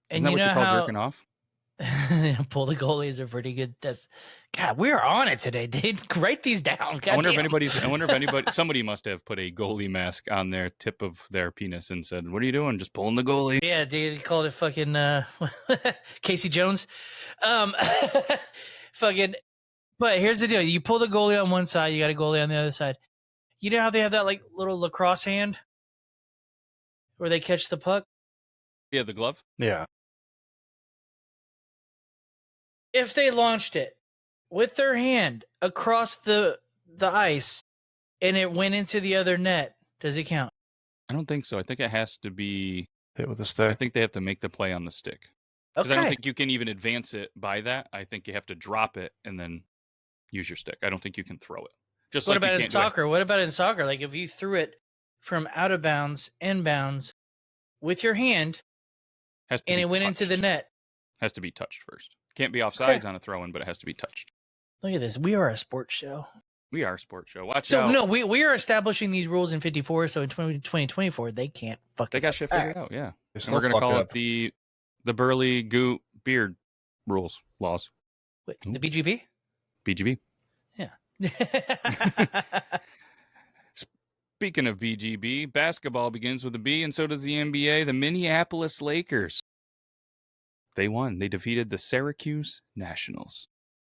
Isn't that what you call jerking off? Pull the goalies are pretty good. God, we're on it today, dude. Write these down. I wonder if anybody somebody must have put a goalie mask on their tip of their penis and said, "What are you doing? Just pulling the goalie." Yeah, dude, he called it fucking Casey Jones. Fucking but here's the deal. You pull the goalie on one side, you got a goalie on the other side. You know how they have that like little lacrosse hand where they catch the puck? Yeah, the glove? Yeah. If they launched it with their hand across the ice and it went into the other net, does it count? I don't think so. I think it has to be Hit with a stick. I think they have to make the play on the stick. Because I don't Okay. think you can even advance it by that. I think you have to drop it and then use your stick. I don't think you can throw it. Just What like about you in can't do it. soccer? What about in soccer? Like if you threw it from out of bounds, inbounds, with your hand, Has to and be it went into the touched. net. Has to be touched first. Can't be offsides Okay. on a throw-in, but it has to be touched. Look at this. We are a sports show. We are a sports show. Watch So out. no, we are establishing these rules in 54. So in 2024, they can't fuck They it got up. shit All figured right. out, yeah. They And still we're gonna fuck call it it up. the Burley Goot Beard rules, laws. Wait, the BGP? BGB. Yeah. Speaking of BGB, basketball begins with a B, and so does the NBA. The Minneapolis Lakers. They won. They defeated the Syracuse Nationals.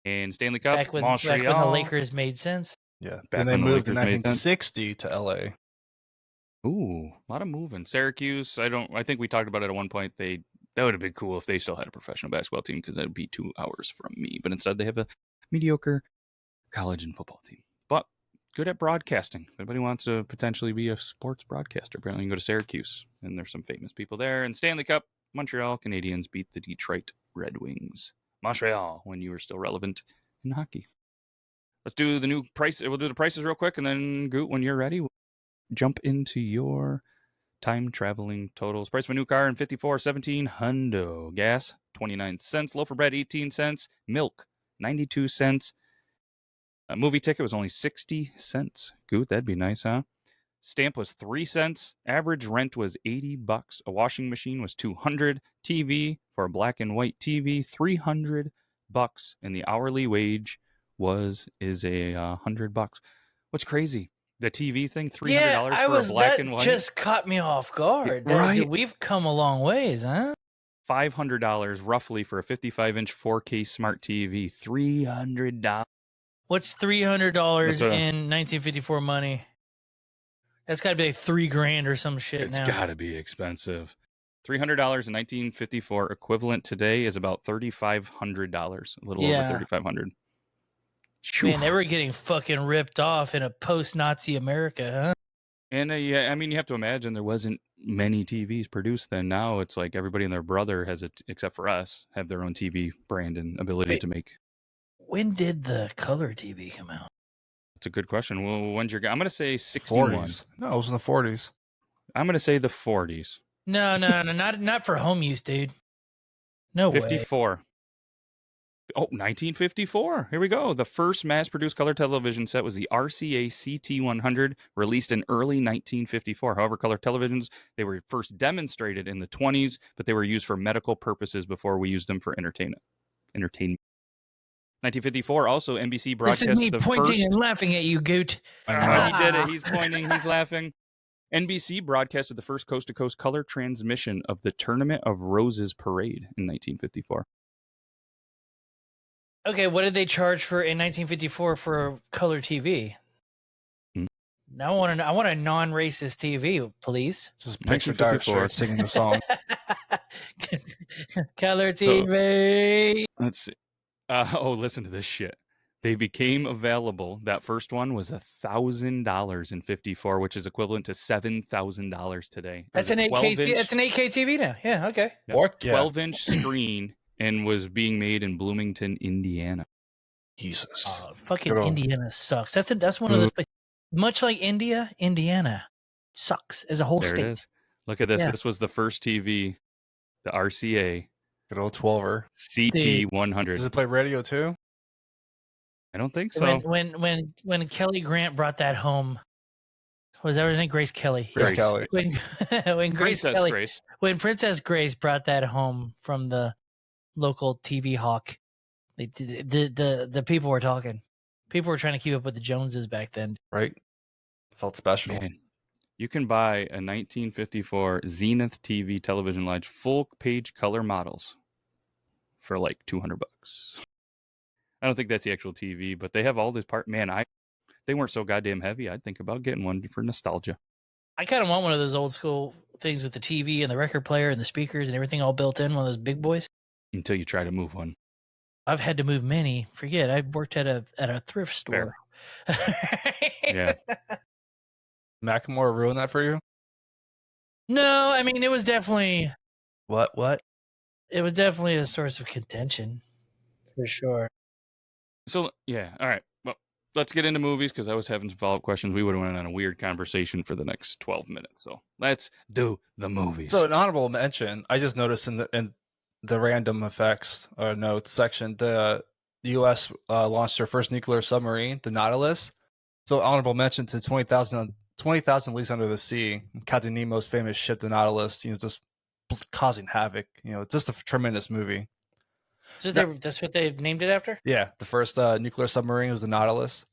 And Stanley Cup, back when Montreal. the Lakers made sense. Yeah. Back Then they when the moved in Lakers made sense. 1960 to LA. Ooh, a lot of moving. Syracuse, I think we talked about it at one point. That would have been cool if they still had a professional basketball team because that would be 2 hours from me. But instead, they have a mediocre college and football team. But good at broadcasting. If anybody wants to potentially be a sports broadcaster, apparently you can go to Syracuse, and there's some famous people there. And Stanley Cup, Montreal Canadiens beat the Detroit Red Wings. Montreal, when you were still relevant in hockey. Let's do the new price. We'll do the prices real quick, and then Goot, when you're ready, we'll jump into your time traveling totals. Price of a new car in 54.17 hundo. Gas 29 cents. Loaf of bread 18 cents. Milk 92 cents. A movie ticket was only 60 cents. Goot, that'd be nice, huh? Stamp was 3 cents. Average rent was $80. A washing machine was $200. TV for a black and white TV $300. And the hourly wage is $100. What's crazy? The TV thing, $300 for a black and white. Just caught me off guard. Yeah, right. We've come a long ways, huh? $500 roughly for a 55-inch 4K smart TV. $300. What's $300 in 1954 money? That's got to be like $3,000 or some shit. It's now. got to be expensive. $300 in 1954 equivalent today is about $3,500. A little over $3,500. Man, they were getting fucking ripped off in a post-Nazi America, huh? And yeah, I mean, you have to imagine there wasn't many TVs produced then. Now it's like everybody and their brother has it, except for us, have their own TV brand and ability to make. When did the color TV come out? That's a good question. Well, when's your? I'm going to say 61. 40s. No, it was in the 40s. I'm going to say the 40s. No, not for home use, dude. No 54. way. Oh, 1954. Here we go. The first mass-produced color television set was the RCA CT100, released in early 1954. However, color televisions, they were first demonstrated in the 20s, but they were used for medical purposes before we used them for entertainment. 1954, also NBC broadcast this is me the pointing first... and laughing at you, Goot. He did it. He's pointing. He's laughing. NBC broadcasted the first coast-to-coast color transmission of the Tournament of Roses parade in 1954. Okay, what did they charge for in 1954 for color TV? Now I want a non-racist TV, please. Just picture Dark Shirt singing the song. Color TV. Let's see. Listen to this shit. They became available. That first one was $1,000 in 54, which is equivalent to $7,000 today. That's an 8K. That's an 8K TV now. Yeah. Okay. Yep. 12-inch screen and was being made in Bloomington, Indiana. Jesus. Fucking Indiana sucks. That's one of those places. Much like India, Indiana sucks as a whole state. It is. Look at this. Yeah. This was the first TV, the RCA. Good old 12er. CT100. Does it play radio too? I don't think so. When Kelly Grant brought that home, was that her name? Grace Kelly. Grace Kelly. When Princess Grace brought that home from the local TV hawk, the people were talking. People were trying to keep up with the Joneses back then. Right. Felt special. Man, you can buy a 1954 Zenith TV television large full page color models for like $200. I don't think that's the actual TV, but they have all this part. Man, they weren't so goddamn heavy. I'd think about getting one for nostalgia. I kind of want one of those old school things with the TV and the record player and the speakers and everything all built in, one of those big boys. Until you try to move one. I've had to move many. Forget, I worked at a thrift store. Yeah. Macklemore ruined that for you? No, I mean, it was definitely... What? it was definitely a source of contention, for sure. So yeah, all right. Well, let's get into movies because I was having some follow-up questions. We would have went on a weird conversation for the next 12 minutes. So let's do the movies. So an honorable mention, I just noticed in the random effects or notes section, the U.S. Launched their first nuclear submarine, the Nautilus. So honorable mention to 20,000 Leagues Under the Sea, Captain Nemo's famous ship, the Nautilus. Just causing havoc. Just a tremendous movie. So that's what they named it after? Yeah, the first nuclear submarine was the Nautilus.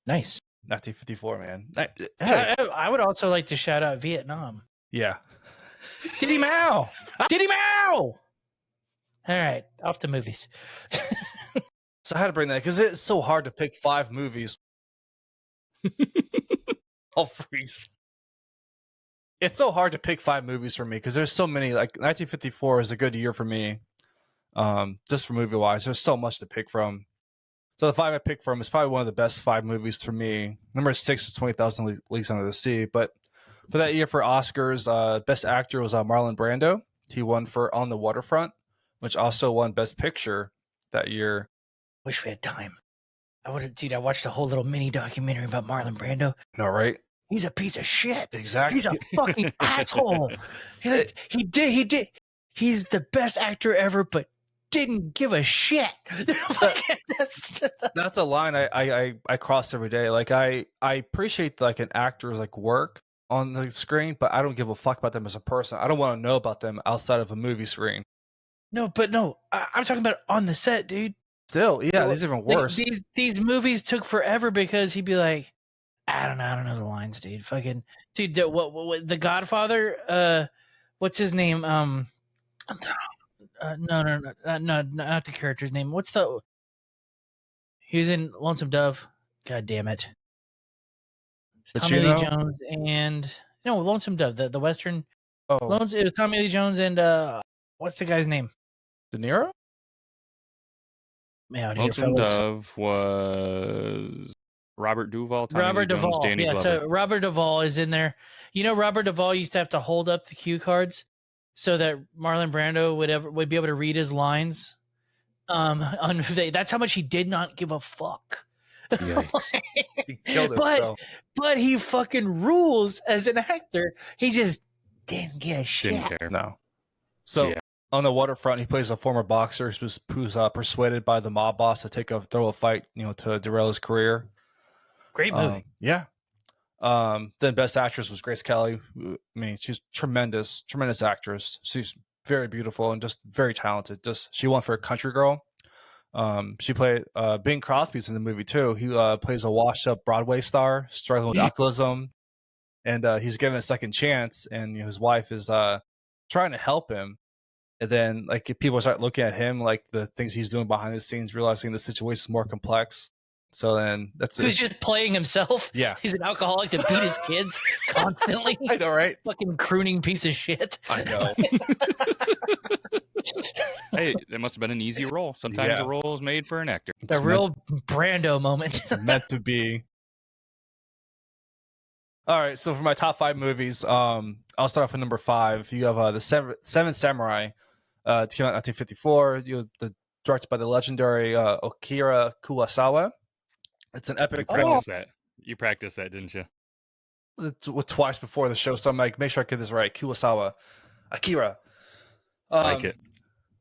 Nice. 1954, man. I would also like to shout out Vietnam. Yeah. Diddy Mao! Diddy Mao! All right, off to movies. So I had to bring that because it's so hard to pick 5 movies. I'll freeze. It's so hard to pick 5 movies for me because there's so many. Like 1954 is a good year for me. Just for movie wise, there's so much to pick from. So the 5 I picked from is probably one of the best 5 movies for me. Number 6 is 20,000 Leagues Under the Sea. But for that year for Oscars, Best Actor was Marlon Brando. He won for On the Waterfront, which also won Best Picture that year. Wish we had time. I watched a whole little mini documentary about Marlon Brando. No, right? He's a piece of shit. Exactly. He's a fucking asshole. He did. He's the best actor ever, but didn't give a shit. That's a line I cross every day. Like I appreciate like an actor's like work on the screen, but I don't give a fuck about them as a person. I don't want to know about them outside of a movie screen. No, I'm talking about on the set, dude. Still, yeah, these are even worse. These movies took forever because he'd be like, I don't know the lines, dude. Fucking dude, what the Godfather? What's his name? No, not the character's name. He was in Lonesome Dove. God damn it. Tommy Lee Jones and Lonesome Dove, the Western. Oh, it was Tommy Lee Jones and what's the guy's name? De Niro. Lonesome Dove was Robert Duvall. Robert Duvall. Danny Glover. So Robert Duvall is in there. Robert Duvall used to have to hold up the cue cards so that Marlon Brando would be able to read his lines. That's how much he did not give a fuck. He killed himself. But he fucking rules as an actor. He just didn't give a shit. Didn't care. No. So on the Waterfront, he plays a former boxer who's persuaded by the mob boss to throw a fight, to derail his career. Great movie. Yeah. Then Best Actress was Grace Kelly. I mean, she's tremendous actress. She's very beautiful and just very talented. She won for Country Girl. She played Bing Crosby's in the movie too. He plays a washed-up Broadway star struggling with alcoholism, and he's given a second chance. And his wife is trying to help him. And then, like, if people start looking at him, like the things he's doing behind the scenes, realizing the situation is more complex. So then he's just playing himself. Yeah, he's an alcoholic that beat his kids constantly. I know, right? Fucking crooning piece of shit. I know. Hey, that must have been an easy role. Sometimes a role is made for an actor. It's a real Brando moment. It's meant to be. All right, so for my top 5 movies, I'll start off with number 5. You have the Seven Samurai. It came out in 1954. Directed by the legendary Akira Kurosawa. It's an epic. You practiced that, didn't you? Twice before the show, so I'm like, make sure I get this right. Kurosawa, Akira. I like it.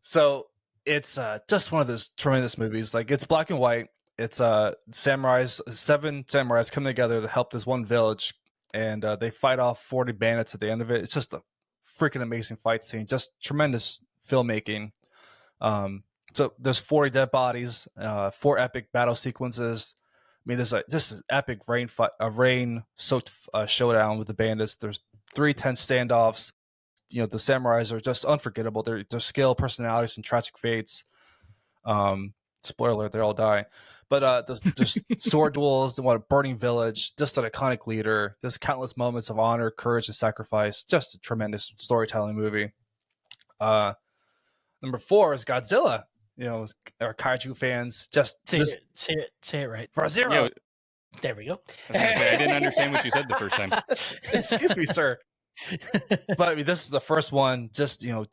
So it's just one of those tremendous movies. Like, it's black and white. It's 7 samurais come together to help this one village, and they fight off 40 bandits at the end of it. It's just a freaking amazing fight scene. Just tremendous filmmaking. So there's 40 dead bodies, 4 epic battle sequences. I mean, there's this epic rain-soaked showdown with the bandits. There's 3 tense standoffs. The samurais are just unforgettable. Their skill, personalities, and tragic fates. Spoiler alert, they all die. But there's sword duels, a burning village, just an iconic leader. There's countless moments of honor, courage, and sacrifice. Just a tremendous storytelling movie. Number 4 is Godzilla. Our kaiju fans just say it right. For zero. There we go. I didn't understand what you said the first time. Excuse me, sir. But I mean, this is the first one. Just a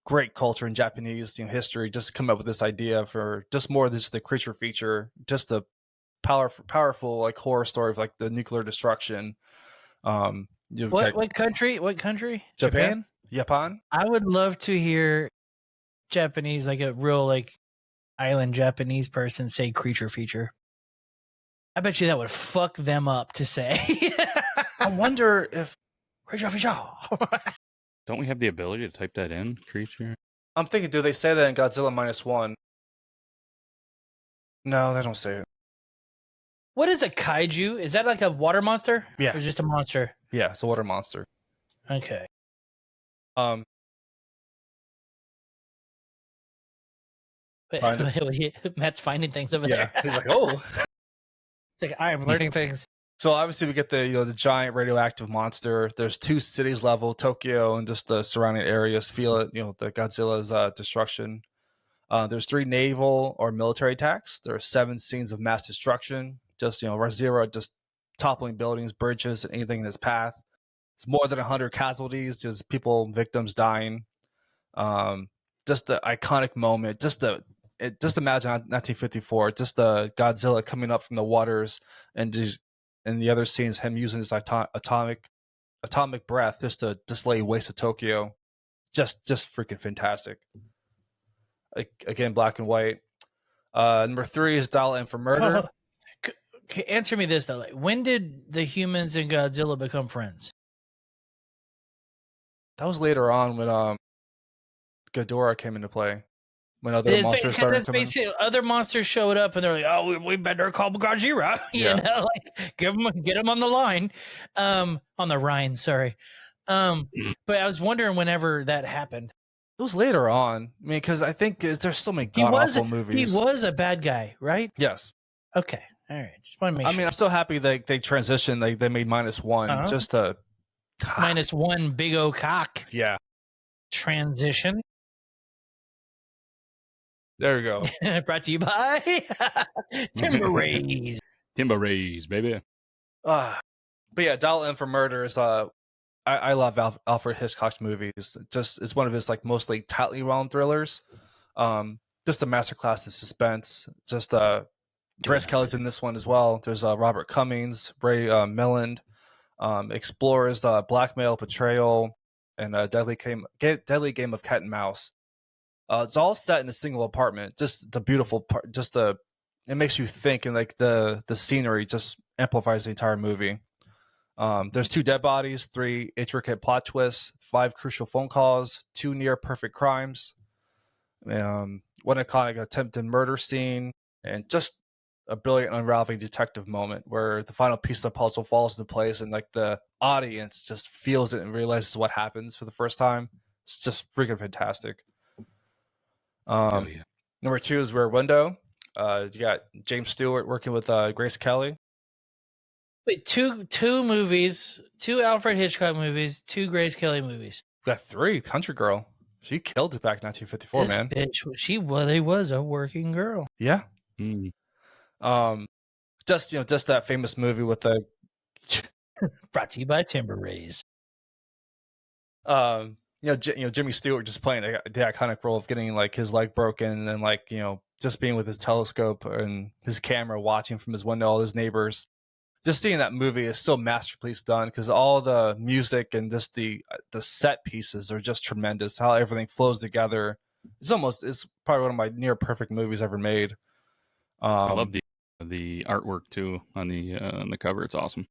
great culture in Japanese history, just come up with this idea for just more than just the creature feature, just a powerful like horror story of like the nuclear destruction. What country? What country? Japan? I would love to hear Japanese, like a real like island Japanese person say creature feature. I bet you that would fuck them up to say. I wonder if creature feature. Don't we have the ability to type that in? Creature? I'm thinking, do they say that in Godzilla -1? No, they don't say it. What is a kaiju? Is that like a water monster? Yeah. Or just a monster? Yeah, it's a water monster. Okay. Matt's finding things over there. He's like, oh. It's like, I am learning things. So obviously we get the the giant radioactive monster. There's 2 cities level, Tokyo and just the surrounding areas feel it, the Godzilla's destruction. There's 3 naval or military attacks. There are 7 scenes of mass destruction. Just Razira just toppling buildings, bridges, and anything in his path. It's more than 100 casualties, just victims dying. Just the iconic moment. Just imagine 1954. Just the Godzilla coming up from the waters, and the other scenes him using his atomic breath just to lay waste to Tokyo. Just freaking fantastic. Again, black and white. Number 3 is Dial M for Murder. Answer me this though: like, when did the humans and Godzilla become friends? That was later on when Ghidorah came into play. When other monsters started coming. Other monsters showed up and they're like, "Oh, we better call Godzilla." Like get him on the line, on the Rhine. Sorry, but I was wondering whenever that happened. It was later on. I mean, because I think there's so many god-awful movies. He was a bad guy, right? Yes. Okay. All right. Just want to make sure. I mean, I'm so happy they transitioned. They made -1 just to -1 big O cock. Yeah. Transition. There we go. Brought to you by Timber Rays. Timber Rays, baby. But yeah, Dial M for Murder is I love Alfred Hitchcock's movies. It's one of his like mostly tightly wound thrillers. Just a masterclass in suspense. Just Grace Kelly's in this one as well. There's Robert Cummings, Ray Milland, explores blackmail, betrayal, and a deadly game of cat and mouse. It's all set in a single apartment. Just the beautiful part. It makes you think, and like the scenery just amplifies the entire movie. There's 2 dead bodies, 3 intricate plot twists, 5 crucial phone calls, 2 near perfect crimes, 1 iconic attempted murder scene, and just a brilliant unraveling detective moment where the final piece of the puzzle falls into place and like the audience just feels it and realizes what happens for the first time. It's just freaking fantastic. Number 2 is Rear Window. You got James Stewart working with Grace Kelly. Wait, two movies, 2 Alfred Hitchcock movies, 2 Grace Kelly movies. We got 3. Country Girl. She killed it back in 1954, this man. Bitch, she was a working girl. Yeah. Just that famous movie with the brought to you by Timber Rays. Jimmy Stewart just playing the iconic role of getting like his leg broken and like just being with his telescope and his camera watching from his window all his neighbors. Just seeing that movie is so masterpiece done because all the music and just the set pieces are just tremendous. How everything flows together. It's probably one of my near perfect movies ever made. I love the artwork too on the cover. It's awesome.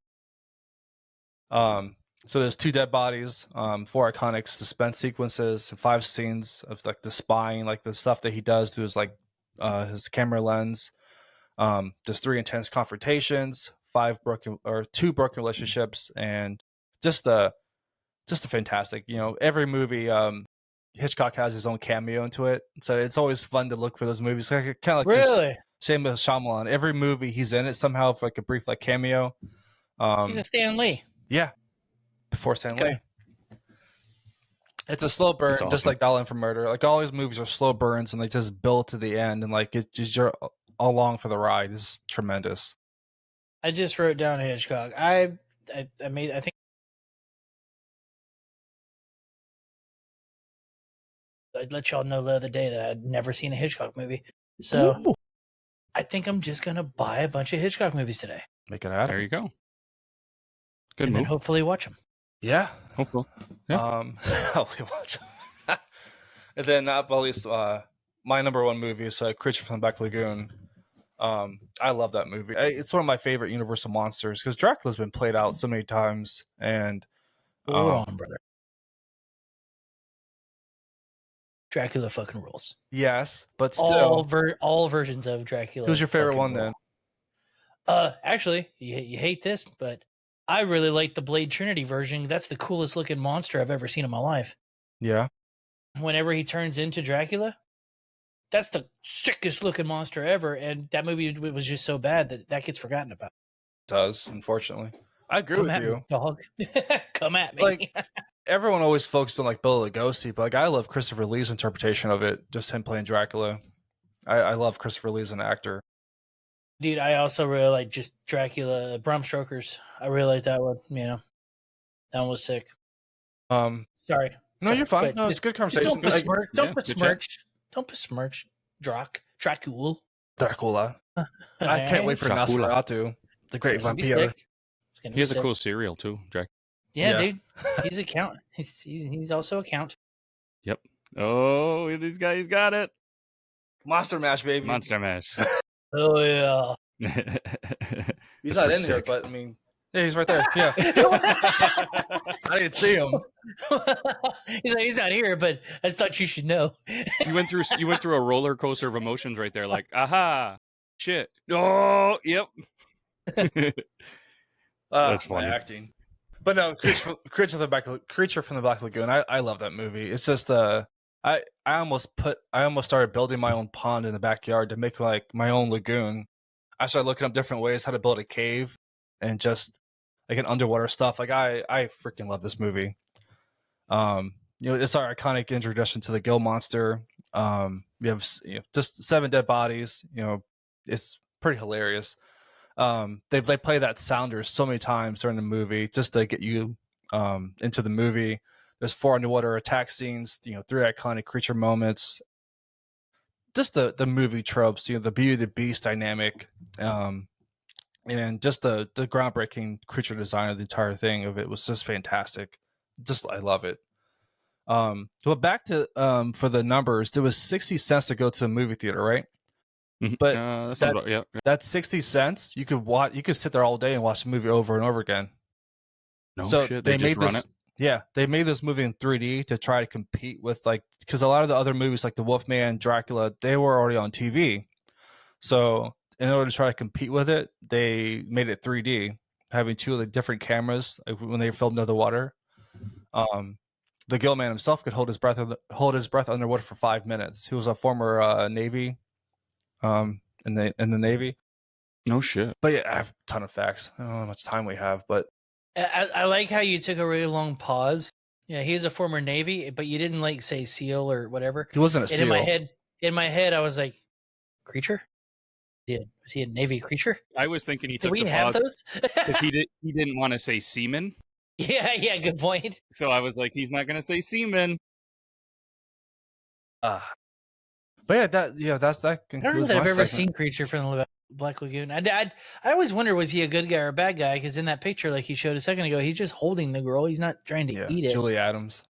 So there's 2 dead bodies, 4 iconic suspense sequences, 5 scenes of like the spying, like the stuff that he does to his like his camera lens. There's 3 intense confrontations, 2 broken relationships, and just a fantastic. Every movie Hitchcock has his own cameo into it, so it's always fun to look for those movies. Kind of like really same as Shyamalan. Every movie he's in it somehow for like a brief like cameo. He's a Stan Lee. Yeah, before Stan Lee. It's a slow burn, awesome. Just like Dial M for Murder. Like all his movies are slow burns, and they just build to the end, and like you're along for the ride. It's tremendous. I just wrote down Hitchcock. I think I let y'all know the other day that I'd never seen a Hitchcock movie. So Ooh. I think I'm just going to buy a bunch of Hitchcock movies today. Make it happen. There you go. Good and move. then hopefully watch them. Yeah. Hopefully. Yeah. Hopefully watch. And then not least, my number one movie is Creature from the Black Lagoon. I love that movie. It's one of my favorite Universal monsters because Dracula's been played out so many times, and Hold on, brother. Dracula fucking rules. Yes, but still, all versions of Dracula. Who's your favorite fucking one rule. then? Actually, you hate this, but I really like the Blade Trinity version. That's the coolest looking monster I've ever seen in my life. Yeah. Whenever he turns into Dracula, that's the sickest looking monster ever. And that movie was just so bad that gets forgotten about. It does, unfortunately. I agree Come with at you. me, dog. Come at me. Like, everyone always focuses on like Bela Lugosi, but like I love Christopher Lee's interpretation of it, just him playing Dracula. I love Christopher Lee as an actor. Dude, I also really like just Dracula, Bram Stoker's. I really like that one. You know, that one was sick. Sorry. No, you're fine. No, it's a good conversation. Don't besmirch. Yeah, Don't besmirch. Dracula. Dracula. I can't wait for Dracula. Nosferatu, the great It's gonna be vampire. sick. It's gonna He be has a sick. cool cereal too, Jack. Yeah, Yeah. dude. He's a count. He's also a count. Yep. Oh, this guy's got it. Monster Mash, baby. Monster Mash. Oh yeah. He's That's not pretty in here, sick. but I mean, yeah, he's right there. Yeah, I didn't see him. He's not here, but I thought you should know. You went through a roller coaster of emotions right there. Like, aha, shit. Oh, yep. That's funny. My acting. But no, Creature from the Black Lagoon. I love that movie. It's just I almost started building my own pond in the backyard to make like my own lagoon. I started looking up different ways how to build a cave and just like an underwater stuff. Like I freaking love this movie. It's our iconic introduction to the Gill monster. We have just 7 dead bodies. It's pretty hilarious. They play that sounder so many times during the movie just to get you into the movie. There's 4 underwater attack scenes, 3 iconic creature moments. Just the movie tropes, the Beauty of the Beast dynamic, and just the groundbreaking creature design of the entire thing of it was just fantastic. I love it. But back to for the numbers, there was 60 cents to go to a movie theater, right? But that's 60 cents. You could sit there all day and watch the movie over and over again. No So shit. they They just made run this. it. Yeah, they made this movie in 3D to try to compete with because a lot of the other movies like The Wolfman, Dracula, they were already on TV. So in order to try to compete with it, they made it 3D, having 2 of the different cameras when they filmed underwater. The Gill Man himself could hold his breath underwater for 5 minutes. He was a former Navy, in the Navy. No shit. But yeah, I have a ton of facts. I don't know how much time we have, but I like how you took a really long pause. Yeah, he is a former Navy, but you didn't say SEAL or whatever. he wasn't a And SEAL. in my head, I was like, creature? Was he a Navy creature? I was thinking he Did took we the have pause those? because he didn't want to say semen. Yeah, good point. So I was like, he's not going to say semen. But yeah, that concludes I don't know that my I've ever segment. seen Creature from the Black Lagoon. I always wonder, was he a good guy or a bad guy? Because in that picture, like he showed a second ago, he's just holding the girl. He's not trying to eat it. Julie Adams.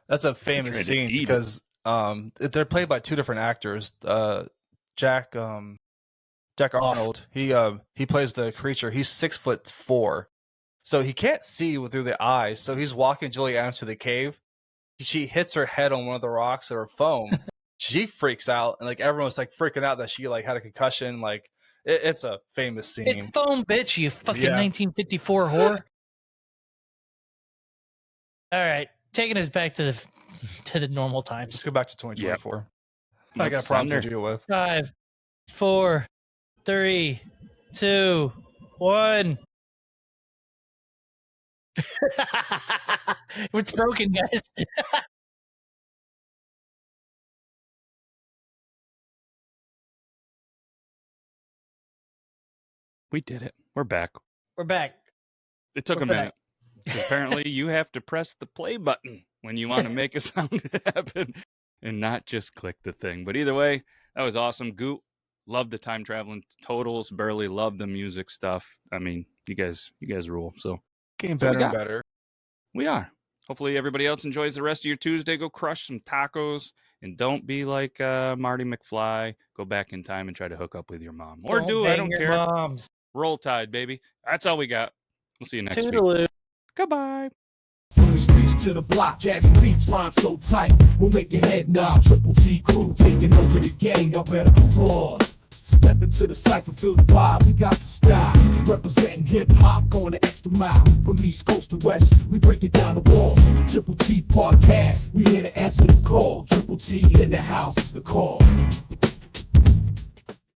That's a famous Tried to scene eat because they're played by 2 different actors. Jack Arnold. He plays the creature. He's 6'4", so he can't see through the eyes. So he's walking Julie Adams to the cave. She hits her head on one of the rocks or foam. She freaks out, and everyone's freaking out that she had a concussion. It's a famous scene. It's foam, bitch, you fucking 1954 whore. All right, taking us back to the normal times. Let's go back to 2024. I Let's got problems to thunder. deal with. 5, 4, 3, 2, 1. It's broken, guys. We did it. We're back. We're back. It took We're a back. minute. Apparently, you have to press the play button when you want to make a sound happen. and not just click the thing. But either way, that was awesome. Goot, love the time traveling totals. Burley, love the music stuff. I mean, you guys rule. So Getting better and better. We are. Hopefully everybody else enjoys the rest of your Tuesday. Go crush some tacos and don't be like Marty McFly. Go back in time and try to hook up with your mom. Or I don't care. Moms. Roll Tide, baby. That's all we got. We'll see you next Toodaloo. week. Goodbye. From the streets to the block, jazzy beats rhyme so tight. We'll make your head nod. Triple T crew taking over the game. Y'all better applaud. Step into the cypher, feel the vibe. We got the style. Representing hip hop, going the extra mile. From East Coast to West, we break it down the walls. Triple T Podcast, we here to answer the call. Triple T in the house, the call.